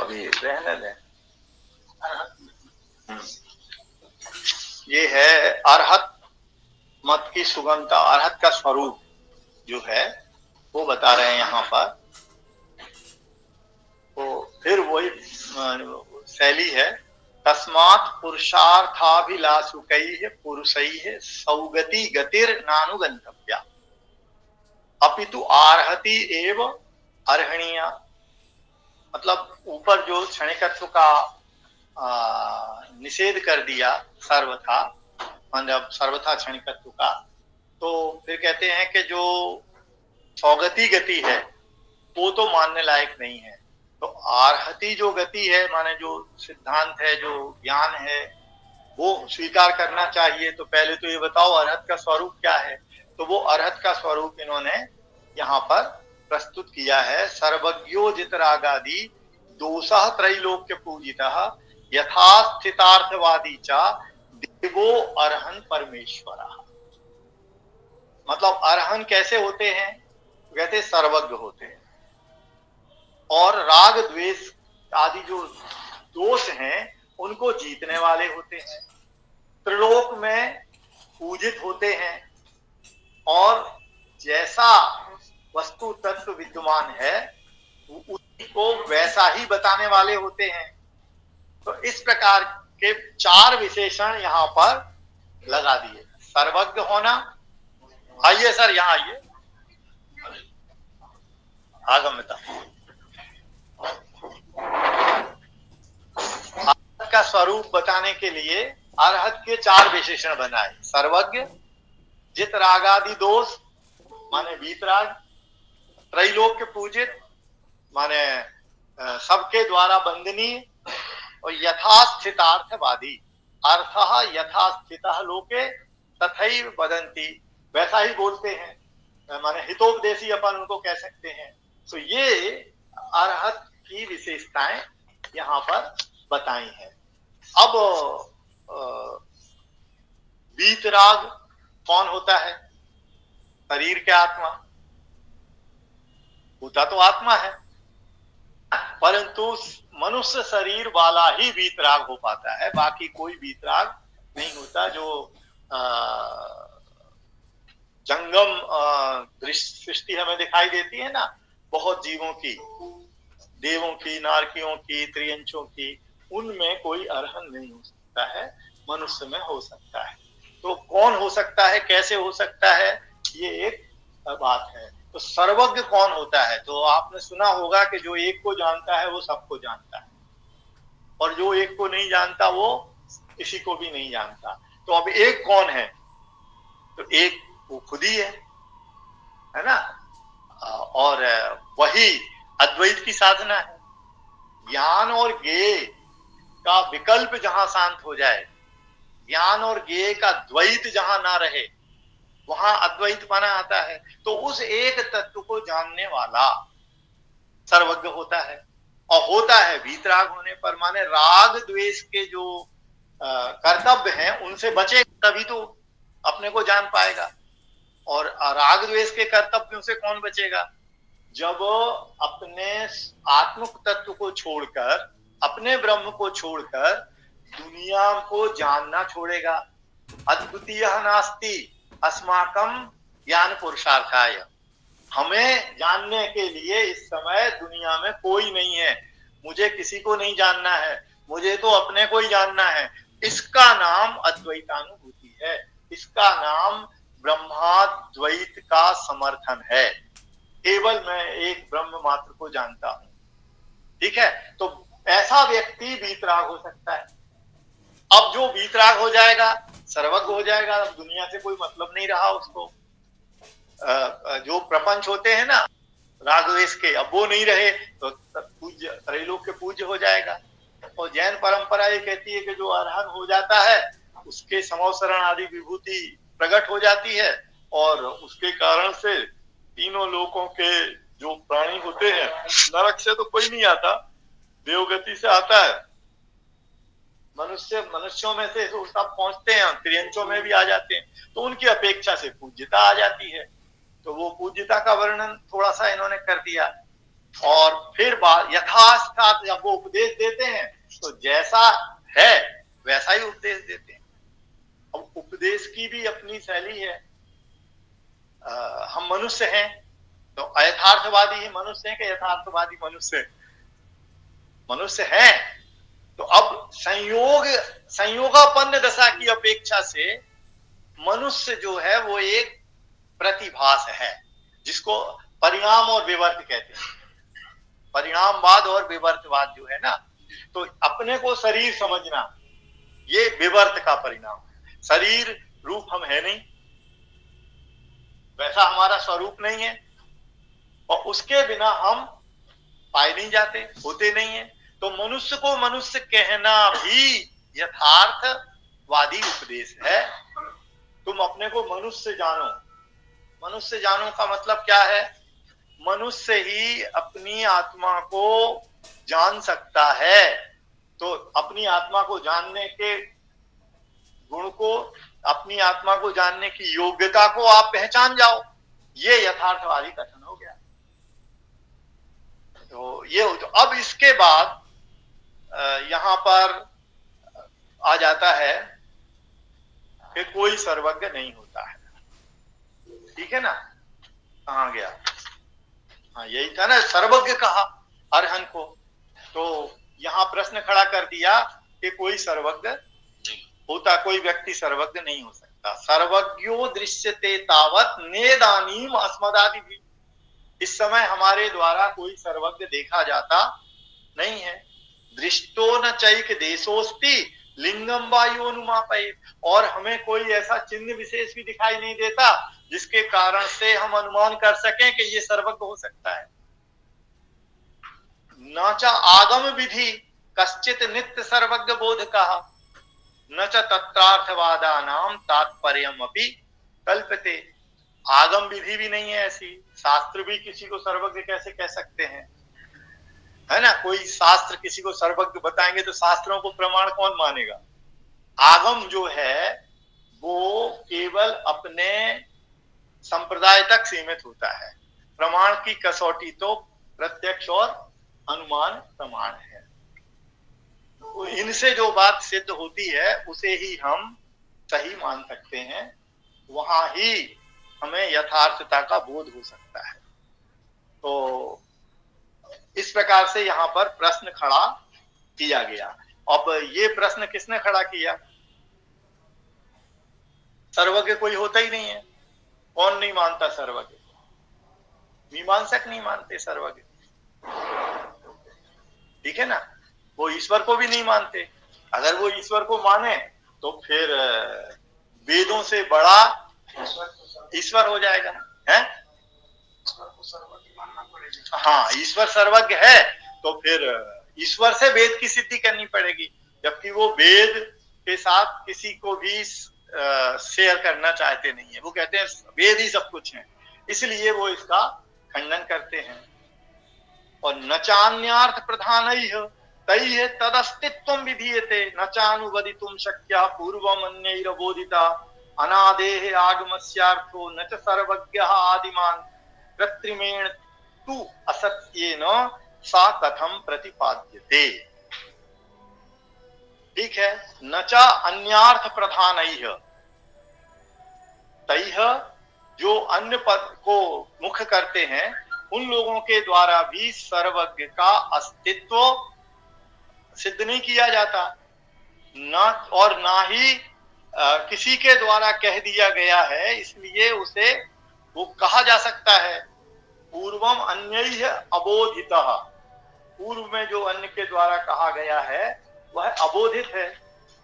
अभी रहने दें। ये है अरहत मत की सुगमता, अरहत का स्वरूप जो है वो बता रहे हैं यहाँ पर। तो फिर वही शैली है, तस्मात् पुरुषार्थाभिलाषुकैः पुरुषैः सौगति गतिर नानुगंतव्या अपितु आर्हति एव अर्हणीया। मतलब ऊपर जो क्षणिकत्व का निषेध कर दिया सर्वथा, मतलब सर्वथा क्षणिकत्व का, तो फिर कहते हैं कि जो सौगति गति है वो तो मानने लायक नहीं है। तो आर्हति जो गति है, माने जो सिद्धांत है, जो ज्ञान है, वो स्वीकार करना चाहिए। तो पहले तो ये बताओ अरहत का स्वरूप क्या है। तो वो अरहत का स्वरूप इन्होंने यहाँ पर प्रस्तुत किया है। सर्वज्ञो जितरागादि दोषः त्रैलोक्य पूजितः यथास्थितार्थवादी च देवो अर्हन् परमेश्वरः। मतलब अर्हन कैसे होते हैं, कहते सर्वज्ञ होते हैं और राग द्वेष आदि जो दोष हैं उनको जीतने वाले होते हैं, त्रिलोक में पूजित होते हैं और जैसा वस्तु तत्व विद्यमान है उसी को वैसा ही बताने वाले होते हैं। तो इस प्रकार के चार विशेषण यहाँ पर लगा दिए। सर्वज्ञ होना, आइए सर यहाँ आइए, आगम्यता, अरहत का स्वरूप बताने के लिए अरहत के चार विशेषण बनाए। सर्वज्ञ, जित रागादि दोष माने वीतराग, त्रैलोक्य पूजित माने सबके द्वारा वंदनीय, और यथास्थितार्थवादी, अर्थः यथास्थितः लोके तथैव वदन्ति, वैसा ही बोलते हैं, माने हितोपदेशी अपन उनको कह सकते हैं। तो ये अरहत की विशेषताएं यहाँ पर बताई हैं। अब वीतराग कौन होता है? शरीर के आत्मा होता तो आत्मा है, परंतु मनुष्य शरीर वाला ही वीतराग हो पाता है, बाकी कोई वीतराग नहीं होता। जो जंगम सृष्टि हमें दिखाई देती है ना, बहुत जीवों की, देवों की, नारकियों की, त्रियंचों की, उनमें कोई अर्हन नहीं हो सकता है, मनुष्य में हो सकता है। तो कौन हो सकता है, कैसे हो सकता है, ये एक बात है। तो सर्वज्ञ कौन होता है? तो आपने सुना होगा कि जो एक को जानता है वो सबको जानता है, और जो एक को नहीं जानता वो किसी को भी नहीं जानता। तो अब एक कौन है? तो एक वो खुद ही है ना, और वही अद्वैत की साधना है। ज्ञान और ज्ञेय का विकल्प जहां शांत हो जाए, ज्ञान और ज्ञेय का द्वैत जहां ना रहे, वहां अद्वैत माना आता है। तो उस एक तत्व को जानने वाला सर्वज्ञ होता है, और होता है वीतराग होने पर, माने राग द्वेष के जो कर्तव्य हैं उनसे बचे तभी तो अपने को जान पाएगा। और राग द्वेष के कर्तव्यों से कौन बचेगा? जब अपने आत्मिक तत्व को छोड़कर, अपने ब्रह्म को छोड़कर दुनिया को जानना छोड़ेगा। अद्वितीय नास्ति अस्माकं ज्ञान पुरुषार्थाय, हमें जानने के लिए इस समय दुनिया में कोई नहीं है, मुझे किसी को नहीं जानना है, मुझे तो अपने को ही जानना है। इसका नाम अद्वैतानुभूति है, इसका नाम ब्रह्माद्वैत का समर्थन है। केवल मैं एक ब्रह्म मात्र को जानता हूं, ठीक है। तो ऐसा व्यक्ति वीतराग हो सकता है। अब जो वीतराग हो जाएगा, सर्वज्ञ हो जाएगा, अब दुनिया से कोई मतलब नहीं रहा उसको। जो प्रपंच होते हैं ना राग द्वेष के, अब वो नहीं रहे तो पूज्य, त्रैलोक्य पूज्य हो जाएगा। और जैन परंपरा ये कहती है कि जो अरहन हो जाता है उसके समवसरण आदि विभूति प्रकट हो जाती है, और उसके कारण से तीनों लोकों के जो प्राणी होते हैं, नरक से तो कोई नहीं आता, देवगति से आता है, मनुष्यों में से तो सब पहुंचते हैं, त्रियंचों में भी आ जाते हैं, तो उनकी अपेक्षा से पूज्यता आ जाती है। तो वो पूज्यता का वर्णन थोड़ा सा इन्होंने कर दिया। और फिर यथास्थात जब वो उपदेश देते हैं तो जैसा है वैसा ही उपदेश देते हैं। अब उपदेश की भी अपनी शैली है। हम मनुष्य हैं तो अयथार्थवादी ही मनुष्य हैं कि यथार्थवादी मनुष्य मनुष्य हैं। तो अब संयोगापन्न दशा की अपेक्षा से मनुष्य जो है वो एक प्रतिभास है, जिसको परिणाम और विवर्त कहते हैं। परिणामवाद और विवर्तवाद जो है ना, तो अपने को शरीर समझना ये विवर्त का परिणाम है। शरीर रूप हम है नहीं, वैसा हमारा स्वरूप नहीं है, और उसके बिना हम पाए नहीं जाते, होते नहीं है। तो मनुष्य को मनुष्य कहना भी यथार्थवादी उपदेश है। तुम अपने को मनुष्य जानो। मनुष्य जानो का मतलब क्या है? मनुष्य ही अपनी आत्मा को जान सकता है। तो अपनी आत्मा को जानने के गुण को, अपनी आत्मा को जानने की योग्यता को आप पहचान जाओ, ये यथार्थवादी कथन हो गया। तो ये हो। तो अब इसके बाद यहां पर आ जाता है कि कोई सर्वज्ञ नहीं होता है। ठीक है ना? कहां गया? हाँ, यही था ना, सर्वज्ञ कहा अरहन को। तो यहां प्रश्न खड़ा कर दिया कि कोई सर्वज्ञ होता, कोई व्यक्ति सर्वज्ञ नहीं हो सकता। सर्वज्ञो दृश्यते तावत नेदानीम अस्मदादि भी। इस समय हमारे द्वारा कोई सर्वज्ञ देखा जाता नहीं है। दृष्टो न चैक देशोस्ति लिंगम वायुनुमापये। और हमें कोई ऐसा चिन्ह विशेष भी दिखाई नहीं देता जिसके कारण से हम अनुमान कर सकें कि ये सर्वज्ञ हो सकता है। न च आगम विधि कश्चित नित्य सर्वज्ञ बोध कहा, न च तत्रार्थवादानाम तात्पर्यम अपि कल्पते। आगम विधि भी नहीं है ऐसी, शास्त्र भी किसी को सर्वज्ञ कैसे कह सकते हैं, है ना? कोई शास्त्र किसी को सर्वज्ञ बताएंगे तो शास्त्रों को प्रमाण कौन मानेगा? आगम जो है वो केवल अपने संप्रदाय तक सीमित होता है। प्रमाण की कसौटी तो प्रत्यक्ष और अनुमान प्रमाण है। इनसे जो बात सिद्ध होती है उसे ही हम सही मान सकते हैं, वहां ही हमें यथार्थता का बोध हो सकता है। तो इस प्रकार से यहाँ पर प्रश्न खड़ा किया गया। अब ये प्रश्न किसने खड़ा किया? सर्वज्ञ कोई होता ही नहीं है। कौन नहीं मानता सर्वज्ञ? मीमांसक नहीं मानते सर्वज्ञ, ठीक है ना? वो ईश्वर को भी नहीं मानते। अगर वो ईश्वर को माने तो फिर वेदों से बड़ा ईश्वर हो जाएगा, है? हाँ, ईश्वर सर्वज्ञ है तो फिर ईश्वर से वेद की सिद्धि करनी पड़ेगी, जबकि वो वेद के साथ किसी को भी शेयर करना चाहते नहीं है। वो कहते हैं वेद ही सब कुछ है, इसलिए वो इसका खंडन करते हैं। और न चान्यार्थ प्रधान तैः तदस्तित्वं विधीयते न चानुवदितुं शक्यः पूर्वमन्यैरबोधिता अनादेः आगमस्यार्थो न च सर्वज्ञः आदिमान् कृत्रिमेण तु असत्येन सा कथम प्रतिपाद्यते। ठीक है? न च अन्यार्थ प्रधानैः, तैः जो अन्य पद को मुख करते हैं उन लोगों के द्वारा भी सर्वज्ञ का अस्तित्व सिद्ध नहीं किया जाता, न और ना ही किसी के द्वारा कह दिया गया है, इसलिए उसे वो कहा जा सकता है। पूर्वम अन्यैः अबोधितः, पूर्व में जो अन्य के द्वारा कहा गया है वह अबोधित है।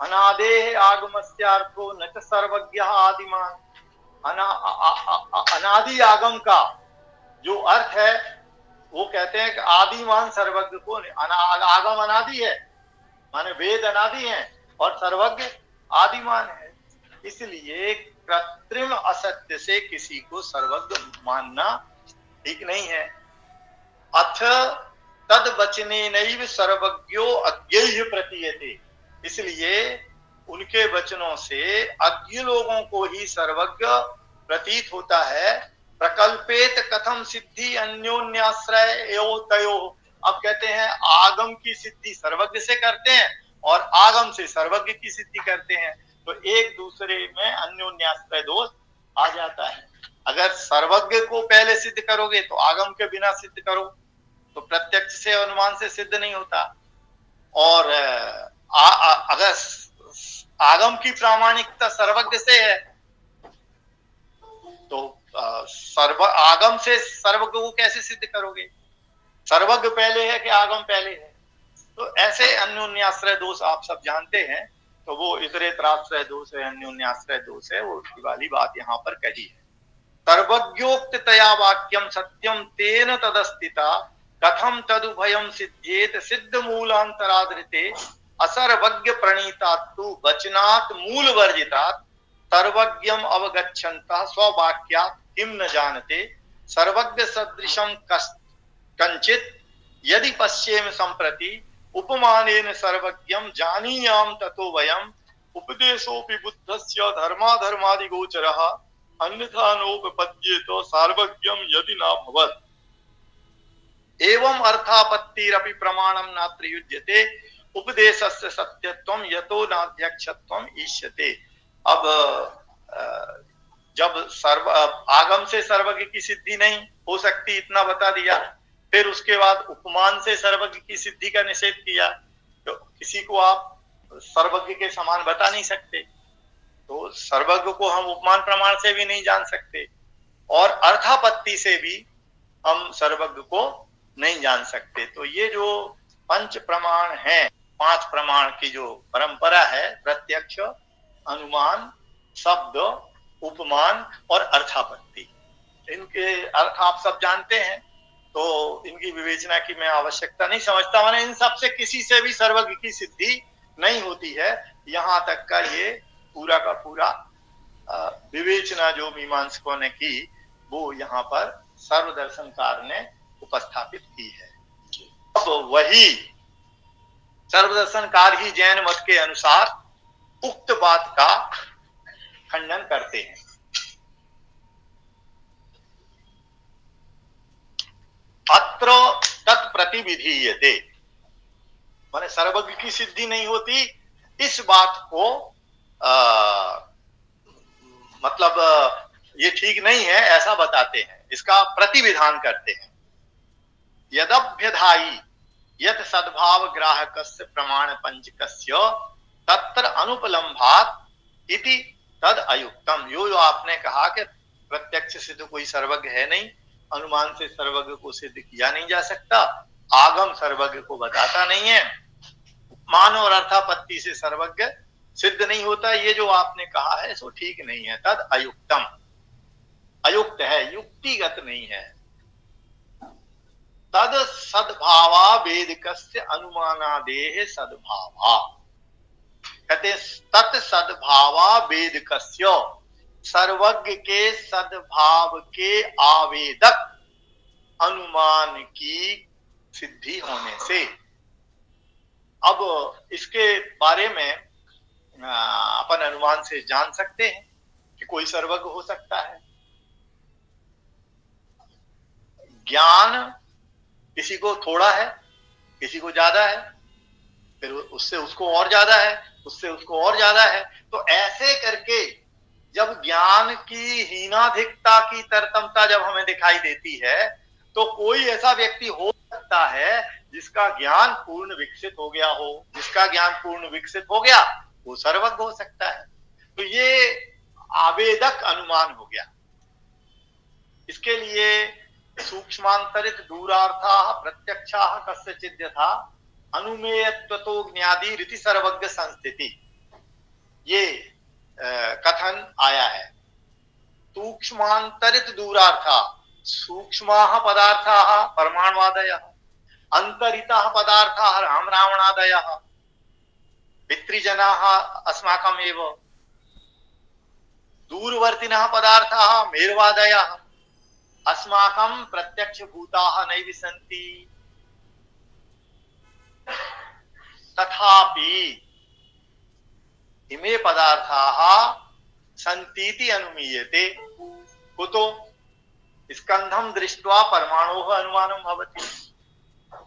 अनादेः आगमस्यार्थो न च सर्वज्ञः आदिमान्, अनादि आगम का जो अर्थ है वो कहते हैं कि आदिमान सर्वज्ञ को आगम अनादि है, माने वेद अनादि है और सर्वज्ञ आदिमान है। इसलिए कृत्रिम असत्य से किसी को सर्वज्ञ मानना ठीक नहीं है। अथ तद वचने नैव सर्वज्ञो अज्ञेय प्रतीयते, इसलिए उनके वचनों से अज्ञ लोगों को ही सर्वज्ञ प्रतीत होता है। प्रकल्पेत कथम सिद्धि अन्योन्याश्रय एवं तयो। अब कहते हैं आगम की सिद्धि सर्वज्ञ से करते हैं और आगम से सर्वज्ञ की सिद्धि करते हैं, तो एक दूसरे में अन्योन्याश्रय दोष आ जाता है। अगर सर्वज्ञ को पहले सिद्ध करोगे तो आगम के बिना सिद्ध करो तो प्रत्यक्ष से अनुमान से सिद्ध नहीं होता। और अगर आगम की प्रामाणिकता सर्वज्ञ से है तो आगम से सर्वज्ञ को कैसे सिद्ध करोगे? सर्वज्ञ पहले है कि आगम पहले है? तो ऐसे अन्योन्याश्रय दोष आप सब जानते हैं, तो वो इतरेतराश्रय दोष है, अन्योन्याश्रय दोष है, वो उसकी वाली बात यहाँ पर कही है। सर्वज्ञोक्तया वाक्यम सत्यम तेन तदस्थिता कथम तदुभयम सिद्धेत सिद्ध मूलांतरादृते असर्वज्ञ प्रणीतात्तु वचनात् मूल वर्जितात् सर्वज्ञम अवगच्छन्तः स्ववाक्यात् किम न जानते सर्वज्ञ सदृशम कंचित यदि पश्येम संप्रति उपमानेन सर्वज्ञम जानीयाम ततो वयम उपदेशोपि बुद्धस्य धर्माधर्मादि गोचरः अन्यथा नोपपद्येत सार्वज्ञम यदि न भवत् एवं अर्थापत्तिरपि प्रमाणम नात्र युज्यते उपदेशस्य सत्यत्वम यतो नाध्यक्षत्वम ईष्यते। अब जब आगम से सर्वज्ञ की सिद्धि नहीं हो सकती इतना बता दिया, फिर उसके बाद उपमान से सर्वज्ञ की सिद्धि का निषेध किया, तो किसी को आप सर्वज्ञ के समान बता नहीं सकते, तो सर्वज्ञ को हम उपमान प्रमाण से भी नहीं जान सकते और अर्थापत्ति से भी हम सर्वज्ञ को नहीं जान सकते। तो ये जो पंच प्रमाण है, 5 प्रमाण की जो परंपरा है, प्रत्यक्ष, अनुमान, शब्द, उपमान और अर्थापत्ति, इनके अर्थ आप सब जानते हैं, तो इनकी विवेचना की मैं आवश्यकता नहीं समझता। मैंने इन सब से किसी से भी सर्वज्ञ की सिद्धि नहीं होती है, यहाँ तक का ये पूरा का पूरा विवेचना जो मीमांसकों ने की वो यहाँ पर सर्वदर्शनकार ने उपस्थापित की है। अब वही सर्वदर्शनकार ही जैन मत के अनुसार उक्त बात का खंडन करते हैं। अत्र तत्प्रतिविधीयते, माने सर्वज्ञ की सिद्धि नहीं होती, इस बात को मतलब ये ठीक नहीं है ऐसा बताते हैं, इसका प्रतिविधान करते हैं। यदभ्यधायी यत सद्भाव ग्राहकस्य प्रमाण पंचकस्य तत्र अनुपलम्भात् इति तद अयुक्तम। यो आपने कहा कि प्रत्यक्ष से तो कोई सर्वज्ञ है नहीं, अनुमान से सर्वज्ञ को सिद्ध किया नहीं जा सकता, आगम सर्वज्ञ को बताता नहीं है, मान और अर्थापत्ति से सर्वज्ञ सिद्ध नहीं होता, ये जो आपने कहा है सो ठीक नहीं है। तद अयुक्तम, अयुक्त है, युक्तिगत नहीं है। तद सद्भावा वेदिकस्य अनुमानादेह सद्भावा, कहते तत् सद्भावा वेदिकस्य, सर्वज्ञ के सद्भाव के आवेदक अनुमान की सिद्धि होने से। अब इसके बारे में अपन अनुमान से जान सकते हैं कि कोई सर्वज्ञ हो सकता है। ज्ञान किसी को थोड़ा है, किसी को ज्यादा है, फिर उससे उसको और ज्यादा है, उससे उसको और ज्यादा है, तो ऐसे करके जब ज्ञान की हीनाधिकता की तरतमता जब हमें दिखाई देती है, तो कोई ऐसा व्यक्ति हो सकता है जिसका ज्ञान पूर्ण विकसित हो गया हो, जिसका ज्ञान पूर्ण विकसित हो गया वो सर्वज्ञ हो सकता है। तो ये आवेदक अनुमान हो गया। इसके लिए सूक्ष्मांतरित दूरार्थाः प्रत्यक्षाः कस्यचिद् यथा अनुमेयत्वतो ज्ञादि रीति सर्वज्ञ संस्थिति, ये कथन आया है। सूक्ष्मांतरित दूरार्था, सूक्ष्माः पदार्थाः परमाणुवादयः, अंतरिताः पदार्थाः राम रावणादयः, पितृजनाः अस्माकम् एव, दूरवर्तिनः पदार्थाः मेरुवादयः अस्माकं प्रत्यक्ष भूताः नैव सन्ति। तथापि इमे पदार्थाः सन्तीति अनुमीयते। कुतो? स्कंधम दृष्ट्वा परमाणु अनुमानम भवति,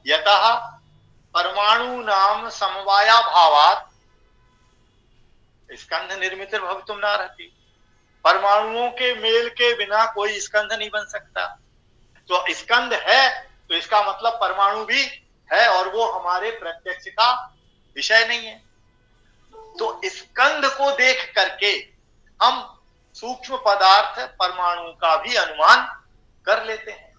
यतः परमाणु नाम समवाया भावात स्कंध निर्मित भवितुम न रहती। परमाणुओं के मेल के बिना कोई स्कंध नहीं बन सकता। तो स्कंध है तो इसका मतलब परमाणु भी है, और वो हमारे प्रत्यक्ष का विषय नहीं है। तो स्कंध को देख करके हम सूक्ष्म पदार्थ परमाणु का भी अनुमान कर लेते हैं।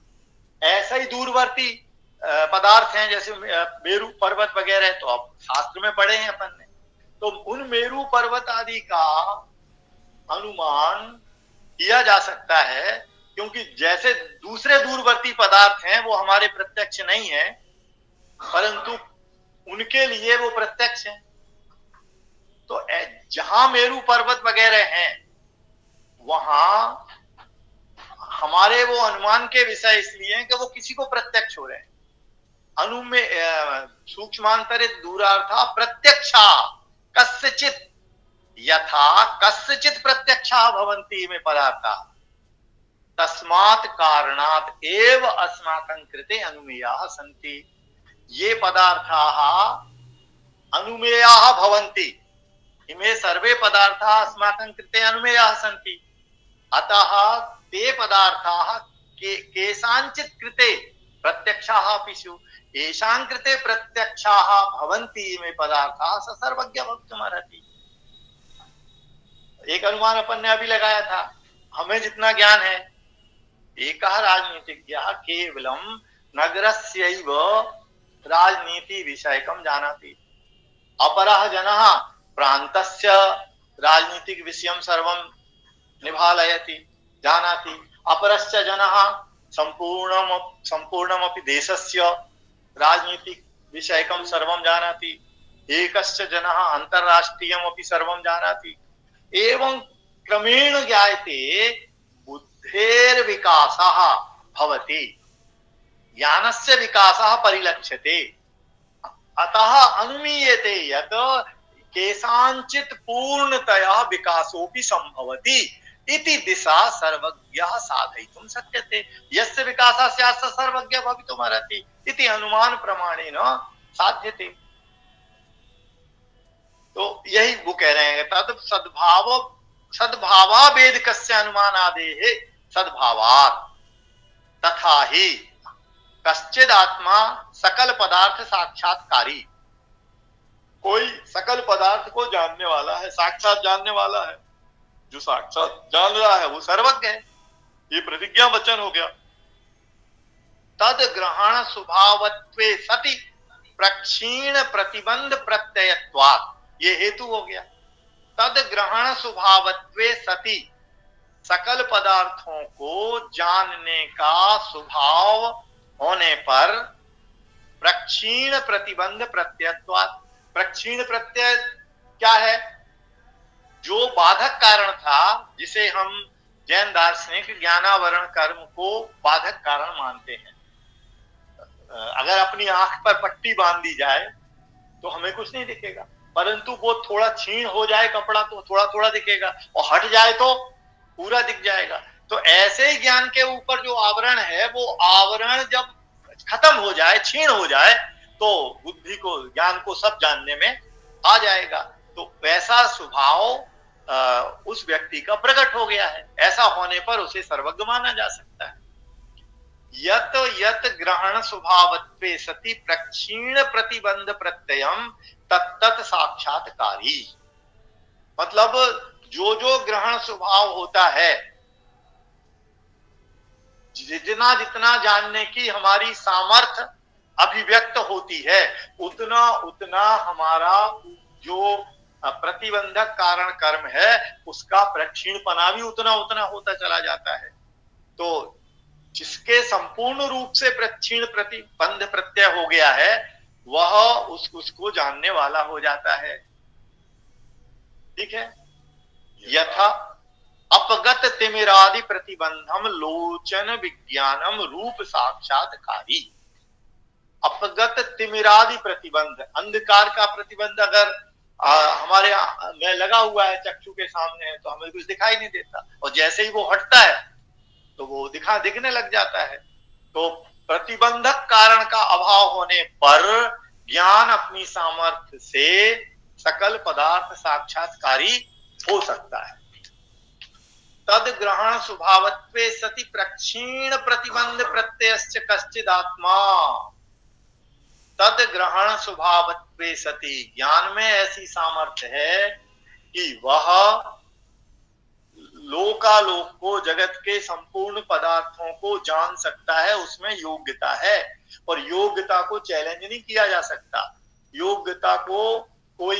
ऐसा ही दूरवर्ती पदार्थ हैं, जैसे मेरू पर्वत वगैरह, तो अब शास्त्र में पढ़े हैं अपन ने, तो उन मेरू पर्वत आदि का अनुमान किया जा सकता है, क्योंकि जैसे दूसरे दूरवर्ती पदार्थ हैं वो हमारे प्रत्यक्ष नहीं है, परंतु उनके लिए वो प्रत्यक्ष है। तो जहां मेरू पर्वत वगैरह हैं वहां हमारे वो अनुमान के विषय इसलिए हैं कि वो किसी को प्रत्यक्ष हो रहे हैं। अनु में सूक्ष्मांतरित दूरार्था प्रत्यक्षा कस्यचित यथा कस्यचित प्रत्यक्षा भवन्ति में पदार्था तस्मात् कारणात् एव अस्माकं कृते अनुमेयाः सन्ति। ये पदार्थाः अनुमेयाः भवन्ति, इमे सर्वे पदार्थाः अस्माकं कृते अनुमेयाः सन्ति। अतः ते पदार्थाः केषाञ्चित् कृते प्रत्यक्षाः अपि स्युः, येषां कृते प्रत्यक्षाः भवन्ति इमे पदार्थाः स सर्वज्ञ भवितुमर्हति। एक अनुमान अपन ने अभी लगाया था, हमें जितना ज्ञान है, एकः राजनीतिज्ञः केवलं नगरस्यैव राजनीति विषयकं जानाति, अपरः जनः प्रान्तस्य राजनीतिक विषयं सर्वं निभालयति जानाति, अपरश्च जनः संपूर्णमपि देशस्य राजनीतिक विषयकं सर्वं जानाति, एकश्च जनः अंतरराष्ट्रीयमपि सर्वं जानाति। एवं क्रमेण ज्ञायते बुद्धेर्विकासः भवति, ज्ञानस्य विकासः परिलक्ष्यते। अतः अनुमीयते यत् केषाञ्चित् पूर्णतया विकासोऽपि संभवति इति दिशा सर्वज्ञः साधयितुं शक्यते। यस्य विकासः स्यात् स सर्वज्ञः भवितुमर्हति इति अनुमान प्रमाणेन साध्यते। तो यही वो कह रहे हैं, तद सद्भावावेदकस्य अनुमानादेः सद्भावात् तथा ही कश्चिद आत्मा सकल पदार्थ साक्षात्कारी। कोई सकल पदार्थ को जानने वाला है, साक्षात जानने वाला है। जो साक्षात जान रहा है वो सर्वज्ञ है, ये प्रतिज्ञा वचन हो गया। तद ग्रहण स्वभावत्वे सति प्रक्षीण प्रतिबंध प्रत्ययत्वात्, ये हेतु हो गया। तद ग्रहण स्वभावत्वे सति, सकल पदार्थों को जानने का स्वभाव होने पर प्रक्षीण प्रतिबंध प्रत्ययत्वात्, प्रक्षीण प्रत्यय क्या है? जो बाधक कारण था, जिसे हम जैन दार्शनिक ज्ञानावरण कर्म को बाधक कारण मानते हैं। अगर अपनी आंख पर पट्टी बांध दी जाए तो हमें कुछ नहीं दिखेगा, परंतु वो थोड़ा छीण हो जाए कपड़ा तो थोड़ा थोड़ा दिखेगा, और हट जाए तो पूरा दिख जाएगा। तो ऐसे ही ज्ञान के ऊपर जो आवरण है, वो आवरण जब खत्म हो जाए, छीण हो जाए, तो बुद्धि को, ज्ञान को सब जानने में आ जाएगा। तो वैसा स्वभाव उस व्यक्ति का प्रकट हो गया है। ऐसा होने पर उसे सर्वज्ञ माना जा सकता है। यत यत ग्रहण स्वभावत्वे सति प्रक्षीण प्रतिबंध प्रत्ययम तत्तत् साक्षात्कारी। मतलब जो जो ग्रहण स्वभाव होता है, जितना जितना जानने की हमारी सामर्थ्य अभिव्यक्त होती है, उतना उतना हमारा जो प्रतिबंधक कारण कर्म है उसका प्रक्षीणपना भी उतना उतना होता चला जाता है। तो जिसके संपूर्ण रूप से प्रक्षीण प्रतिबंध प्रत्यय हो गया है, वह उसको जानने वाला हो जाता है। ठीक है। यथा अपगत तिमिरादि प्रतिबंधम लोचन विज्ञानम रूप साक्षात्कारी। अपगत तिमिरादि प्रतिबंध, अंधकार का प्रतिबंध अगर हमारे में लगा हुआ है, चक्षु के सामने है, तो हमें कुछ दिखाई नहीं देता, और जैसे ही वो हटता है तो वो दिखने लग जाता है। तो प्रतिबंधक कारण का अभाव होने पर ज्ञान अपनी सामर्थ्य से सकल पदार्थ साक्षात्कारी हो सकता है। तद ग्रहण स्वभावत्वे सति प्रक्षीण प्रतिबंध प्रत्ययश्च कश्चिदात्मा। तद ग्रहण स्वभावत्वे सति, ज्ञान में ऐसी सामर्थ्य है कि वह लोकालोक को, जगत के संपूर्ण पदार्थों को जान सकता है, उसमें योग्यता है। और योग्यता को चैलेंज नहीं किया जा सकता। योग्यता को कोई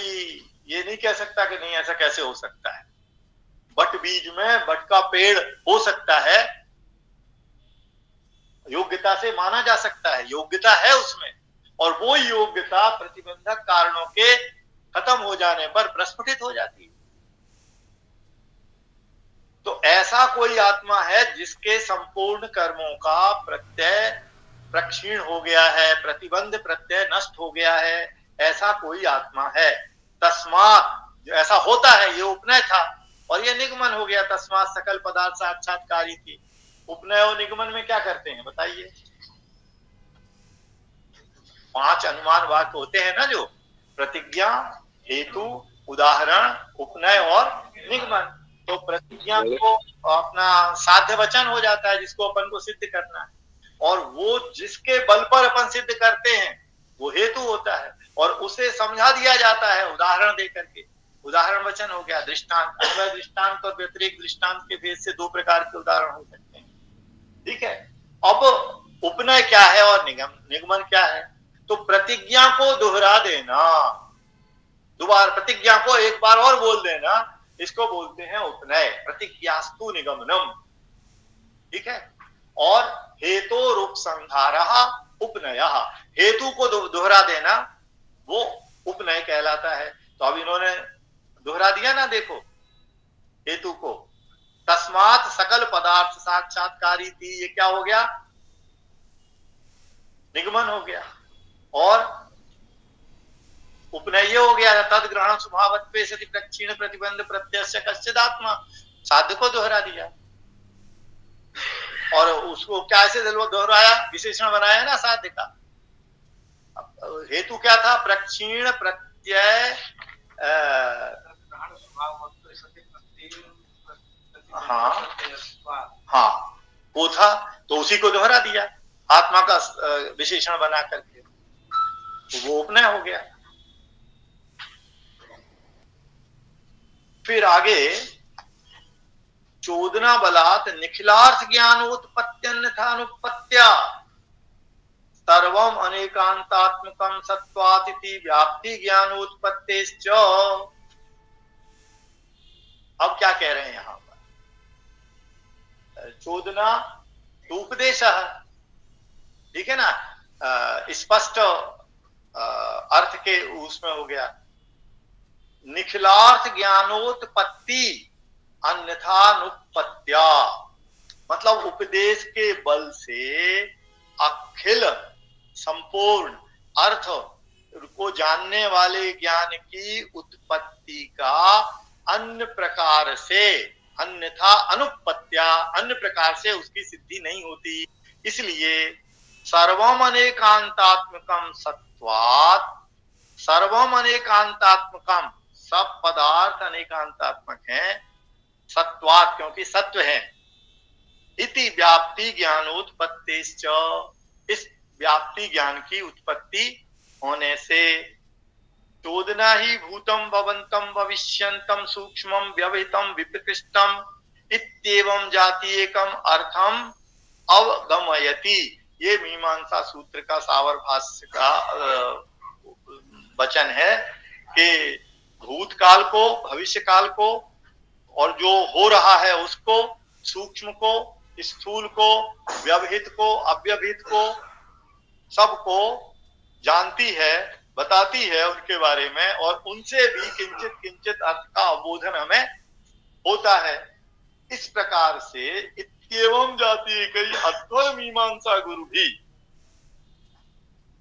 ये नहीं कह सकता कि नहीं ऐसा कैसे हो सकता है। बट बीज में बट का पेड़ हो सकता है, योग्यता से माना जा सकता है, योग्यता है उसमें। और वो योग्यता प्रतिबंधक कारणों के खत्म हो जाने पर प्रस्फुटित हो जाती है। तो ऐसा कोई आत्मा है जिसके संपूर्ण कर्मों का प्रत्यय प्रक्षीण हो गया है, प्रतिबंध प्रत्यय नष्ट हो गया है, ऐसा कोई आत्मा है। तस्मात्, ऐसा होता है, ये उपनय था और ये निगमन हो गया। तस्मात् सकल पदार्थ साक्षात्कारी थी। उपनय और निगमन में क्या करते हैं बताइए? 5 अनुमान वाक्य होते हैं ना, जो प्रतिज्ञा, हेतु, उदाहरण, उपनय और निगमन। तो प्रतिज्ञा को अपना साध्य वचन हो जाता है जिसको अपन को सिद्ध करना है, और वो जिसके बल पर अपन सिद्ध करते हैं वो हेतु होता है, और उसे समझा दिया जाता है उदाहरण दे करके। उदाहरण वचन हो गया। दृष्टांत, अन्वय दृष्टांत और व्यतिरेक दृष्टांत के भेद से 2 प्रकार के उदाहरण हो सकते हैं। ठीक है। अब उपनय क्या है और निगमन क्या है? तो प्रतिज्ञा को दोहरा देना, दोबारा प्रतिज्ञा को एक बार और बोल देना, इसको बोलते हैं उपनय। प्रतिज्ञास्तु निगमनम। ठीक है। और हेतु रूप संधारः उपनयः, हेतु को दोहरा देना वो उपनय कहलाता है। तो अब इन्होंने दोहरा दिया ना, देखो हेतु को। तस्मात् सकल पदार्थ साक्षात्कारी थी, ये क्या हो गया? निगमन हो गया। और उपनय हो गया तद ग्रहण स्वभावत्वे सति प्रक्षीण प्रतिबंध प्रत्यय कश्चिदात्मा, साध्य को दोहरा दिया। और उसको कैसे दोहराया? विशेषण बनाया ना साध्य का। हेतु क्या था? प्रक्षीण प्रत्यय, हाँ वो था, तो उसी को दोहरा दिया आत्मा का विशेषण बना करके, तो वो उपनय हो गया। फिर आगे चोदना बलात् निखिलार्थ ज्ञानोत्पत्त्यन्यथानुपत्त्या सर्वम अनेकांतात्मकम सत्वातिथि व्याप्ति ज्ञानोत्पत्तेश्च। अब क्या कह रहे हैं यहां पर? चोदना तो उपदेश, ठीक है ना, स्पष्ट अर्थ के उसमें हो गया। निखिलार्थ ज्ञानोत्पत्ति अन्यथानुपत्त्या, मतलब उपदेश के बल से अखिल संपूर्ण अर्थ को जानने वाले ज्ञान की उत्पत्ति का अन्य प्रकार से, अन्यथा अनुपत्त्या, अन्य प्रकार से उसकी सिद्धि नहीं होती। इसलिए सर्वम अनेकांतात्मकम सत्वात्, सर्वम अनेकांतात्मकम, सब पदार्थ अनेकांतात्मक हैं, सत्वात् क्योंकि सत्व है, इति व्याप्ति ज्ञानोत्पत्तिश्च, इस व्याप्ति ज्ञान की उत्पत्ति होने से। चोदना ही भूतम भवंतम भविष्यंतम सूक्ष्मम व्यवहितम विप्रकृष्टम इत्येवं जाति एकम अर्थम अवगमयति। ये मीमांसा सूत्र का सावर भाष्य का वचन है कि भूतकाल को, भविष्य काल को, और जो हो रहा है उसको, सूक्ष्म को, स्थूल को, व्यवहित को, अव्यवहित को, सबको जानती है, बताती है उनके बारे में, और उनसे भी किंचित किंचित अर्थ का अवबोधन हमें होता है। इस प्रकार से इत्येवं जाति कई अध्वर मीमांसा गुरु भी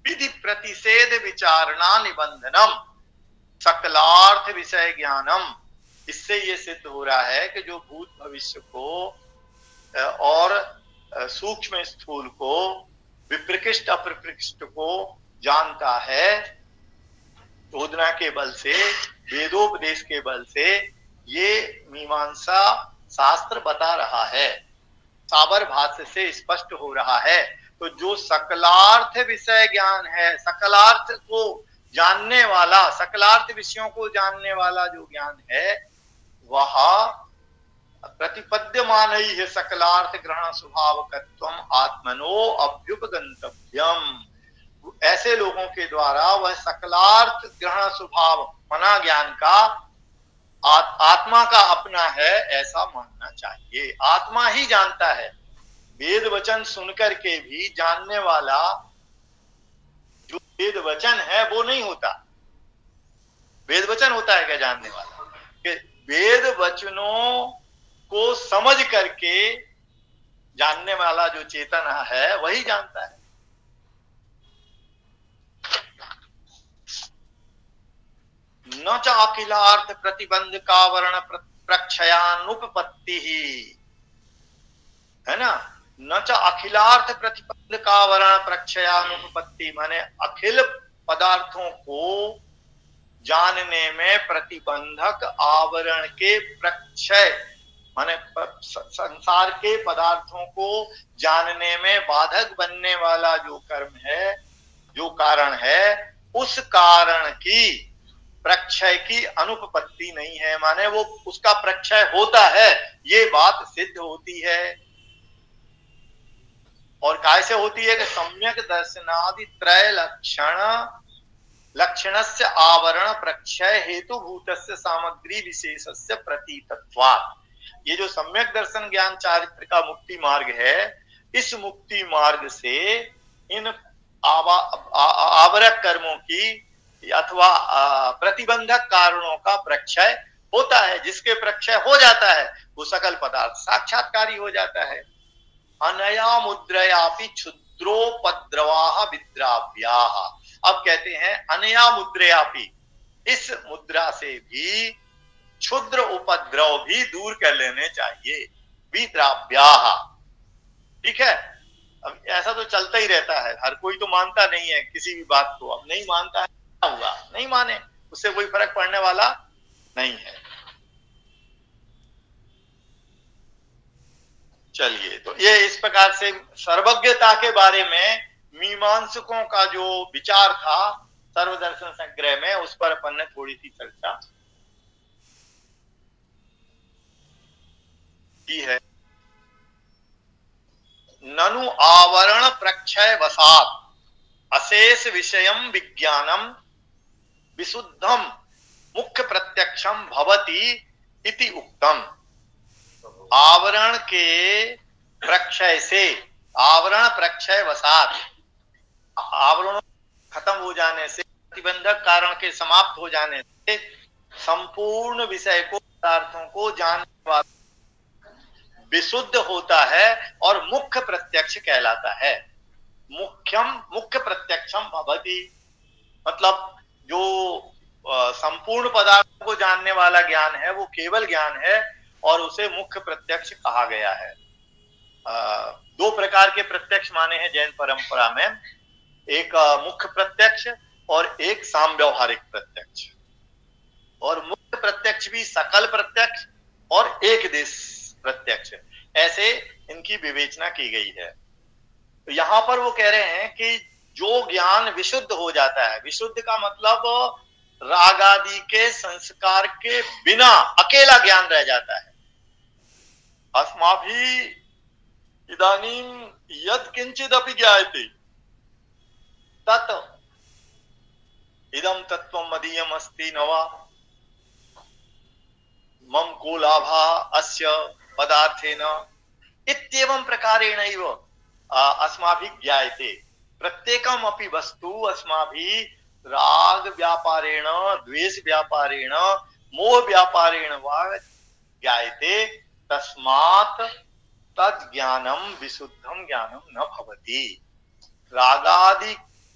विधि प्रतिषेध विचारणा निबंधनम सकलार्थ विषय ज्ञानम। इससे ये सिद्ध हो रहा है कि जो भूत भविष्य को और सूक्ष्म स्थूल को, विप्रकृष्ट अप्रकृष्ट को जानता है। चोदना के बल से, वेदोपदेश के बल से ये मीमांसा शास्त्र बता रहा है, साबर भाष्य से स्पष्ट हो रहा है। तो जो सकलार्थ विषय ज्ञान है, सकलार्थ को जानने वाला, सकलार्थ विषयों को जानने वाला जो ज्ञान है, वह प्रतिपद्यमान ही है। सकलार्थ ग्रहण स्वभावकत्वम आत्मनो अभ्युपगंतव्यम। ऐसे लोगों के द्वारा वह सकलार्थ ग्रहण स्वभाव मना ज्ञान का आत्मा का अपना है ऐसा मानना चाहिए। आत्मा ही जानता है। वेद वचन सुनकर के भी जानने वाला जो वेद वचन है वो नहीं होता। वेद वचन होता है क्या जानने वाला? कि वेद वचनों को समझ करके जानने वाला जो चेतन है वही जानता है। न च अखिलार्थ प्रतिबंध का वर्ण प्रक्षयानुपपत्ति ही, है ना। न च अखिलार्थ प्रतिबंध का वर्ण प्रक्षयानुपपत्ति, माने अखिल पदार्थों को जानने में प्रतिबंधक आवरण के प्रक्षय, माने संसार के पदार्थों को जानने में बाधक बनने वाला जो कर्म है, जो कारण है, उस कारण की प्रक्षय की अनुपपत्ति नहीं है। माने वो उसका प्रक्षय होता है, ये बात सिद्ध होती है। और कैसे होती है कि सम्यक दर्शनादि त्रय लक्षणस्य आवरण प्रक्षय हेतु भूतस्य सामग्री विशेषस्य प्रतीतत्वात्। ये जो सम्यक दर्शन ज्ञान चारित्र का मुक्ति मार्ग है, इस मुक्ति मार्ग से इन आवरक कर्मों की अथवा प्रतिबंधक कारणों का प्रक्षय होता है। जिसके प्रक्षय हो जाता है वो सकल पदार्थ साक्षात्कारी हो जाता है। अनया मुद्रयापि क्षुद्रोपद्रवाः विद्राव्याः। अब कहते हैं अनया मुद्रयापि, इस मुद्रा से भी क्षुद्र उपद्रव भी दूर कर लेने चाहिए। विद्राव्याः, ठीक है। अब ऐसा तो चलता ही रहता है, हर कोई तो मानता नहीं है किसी भी बात को। अब नहीं मानता है, क्या हुआ, नहीं माने, उससे कोई फर्क पड़ने वाला नहीं है। चलिए, तो ये इस प्रकार से सर्वज्ञता के बारे में मीमांसकों का जो विचार था सर्वदर्शन संग्रह में, उस पर अपन ने थोड़ी सी चर्चा की है। ननु आवरण प्रक्षय वसात अशेष विषयम विज्ञानम विशुद्धम मुख्य प्रत्यक्षम भवति इति उक्तम। आवरण के प्रक्षय से, आवरण प्रक्षय वसात, आवरण खत्म हो जाने से, प्रतिबंधक कारण के समाप्त हो जाने से संपूर्ण विषय को, पदार्थों को जानने वाला विशुद्ध होता है और मुख्य प्रत्यक्ष कहलाता है। मुख्य प्रत्यक्षम भवति, मतलब जो संपूर्ण पदार्थों को जानने वाला ज्ञान है वो केवल ज्ञान है और उसे मुख्य प्रत्यक्ष कहा गया है। दो प्रकार के प्रत्यक्ष माने हैं जैन परंपरा में, एक मुख्य प्रत्यक्ष और एक सामव्यवहारिक प्रत्यक्ष। और मुख्य प्रत्यक्ष भी सकल प्रत्यक्ष और एक देश प्रत्यक्ष, ऐसे इनकी विवेचना की गई है। तो यहां पर वो कह रहे हैं कि जो ज्ञान विशुद्ध हो जाता है, विशुद्ध का मतलब राग आदि के संस्कार के बिना अकेला ज्ञान रह जाता है। अस्माभि इदानीम यद किंचिदपि ज्ञायते तत् इदं तत्त्वं मदीयम् अस्ति न वा मम को लाभः अस्य पदार्थेन इत्येवं प्रकारेणैव अस्माभिः ज्ञायते। प्रत्येकम् अपि वस्तु अस्माभिः राग व्यापारेण, द्वेष व्यापारेण, मोह व्यापारेण वा ज्ञायते। तस्मात् तद् ज्ञानं विशुद्धं ज्ञानं न भवति।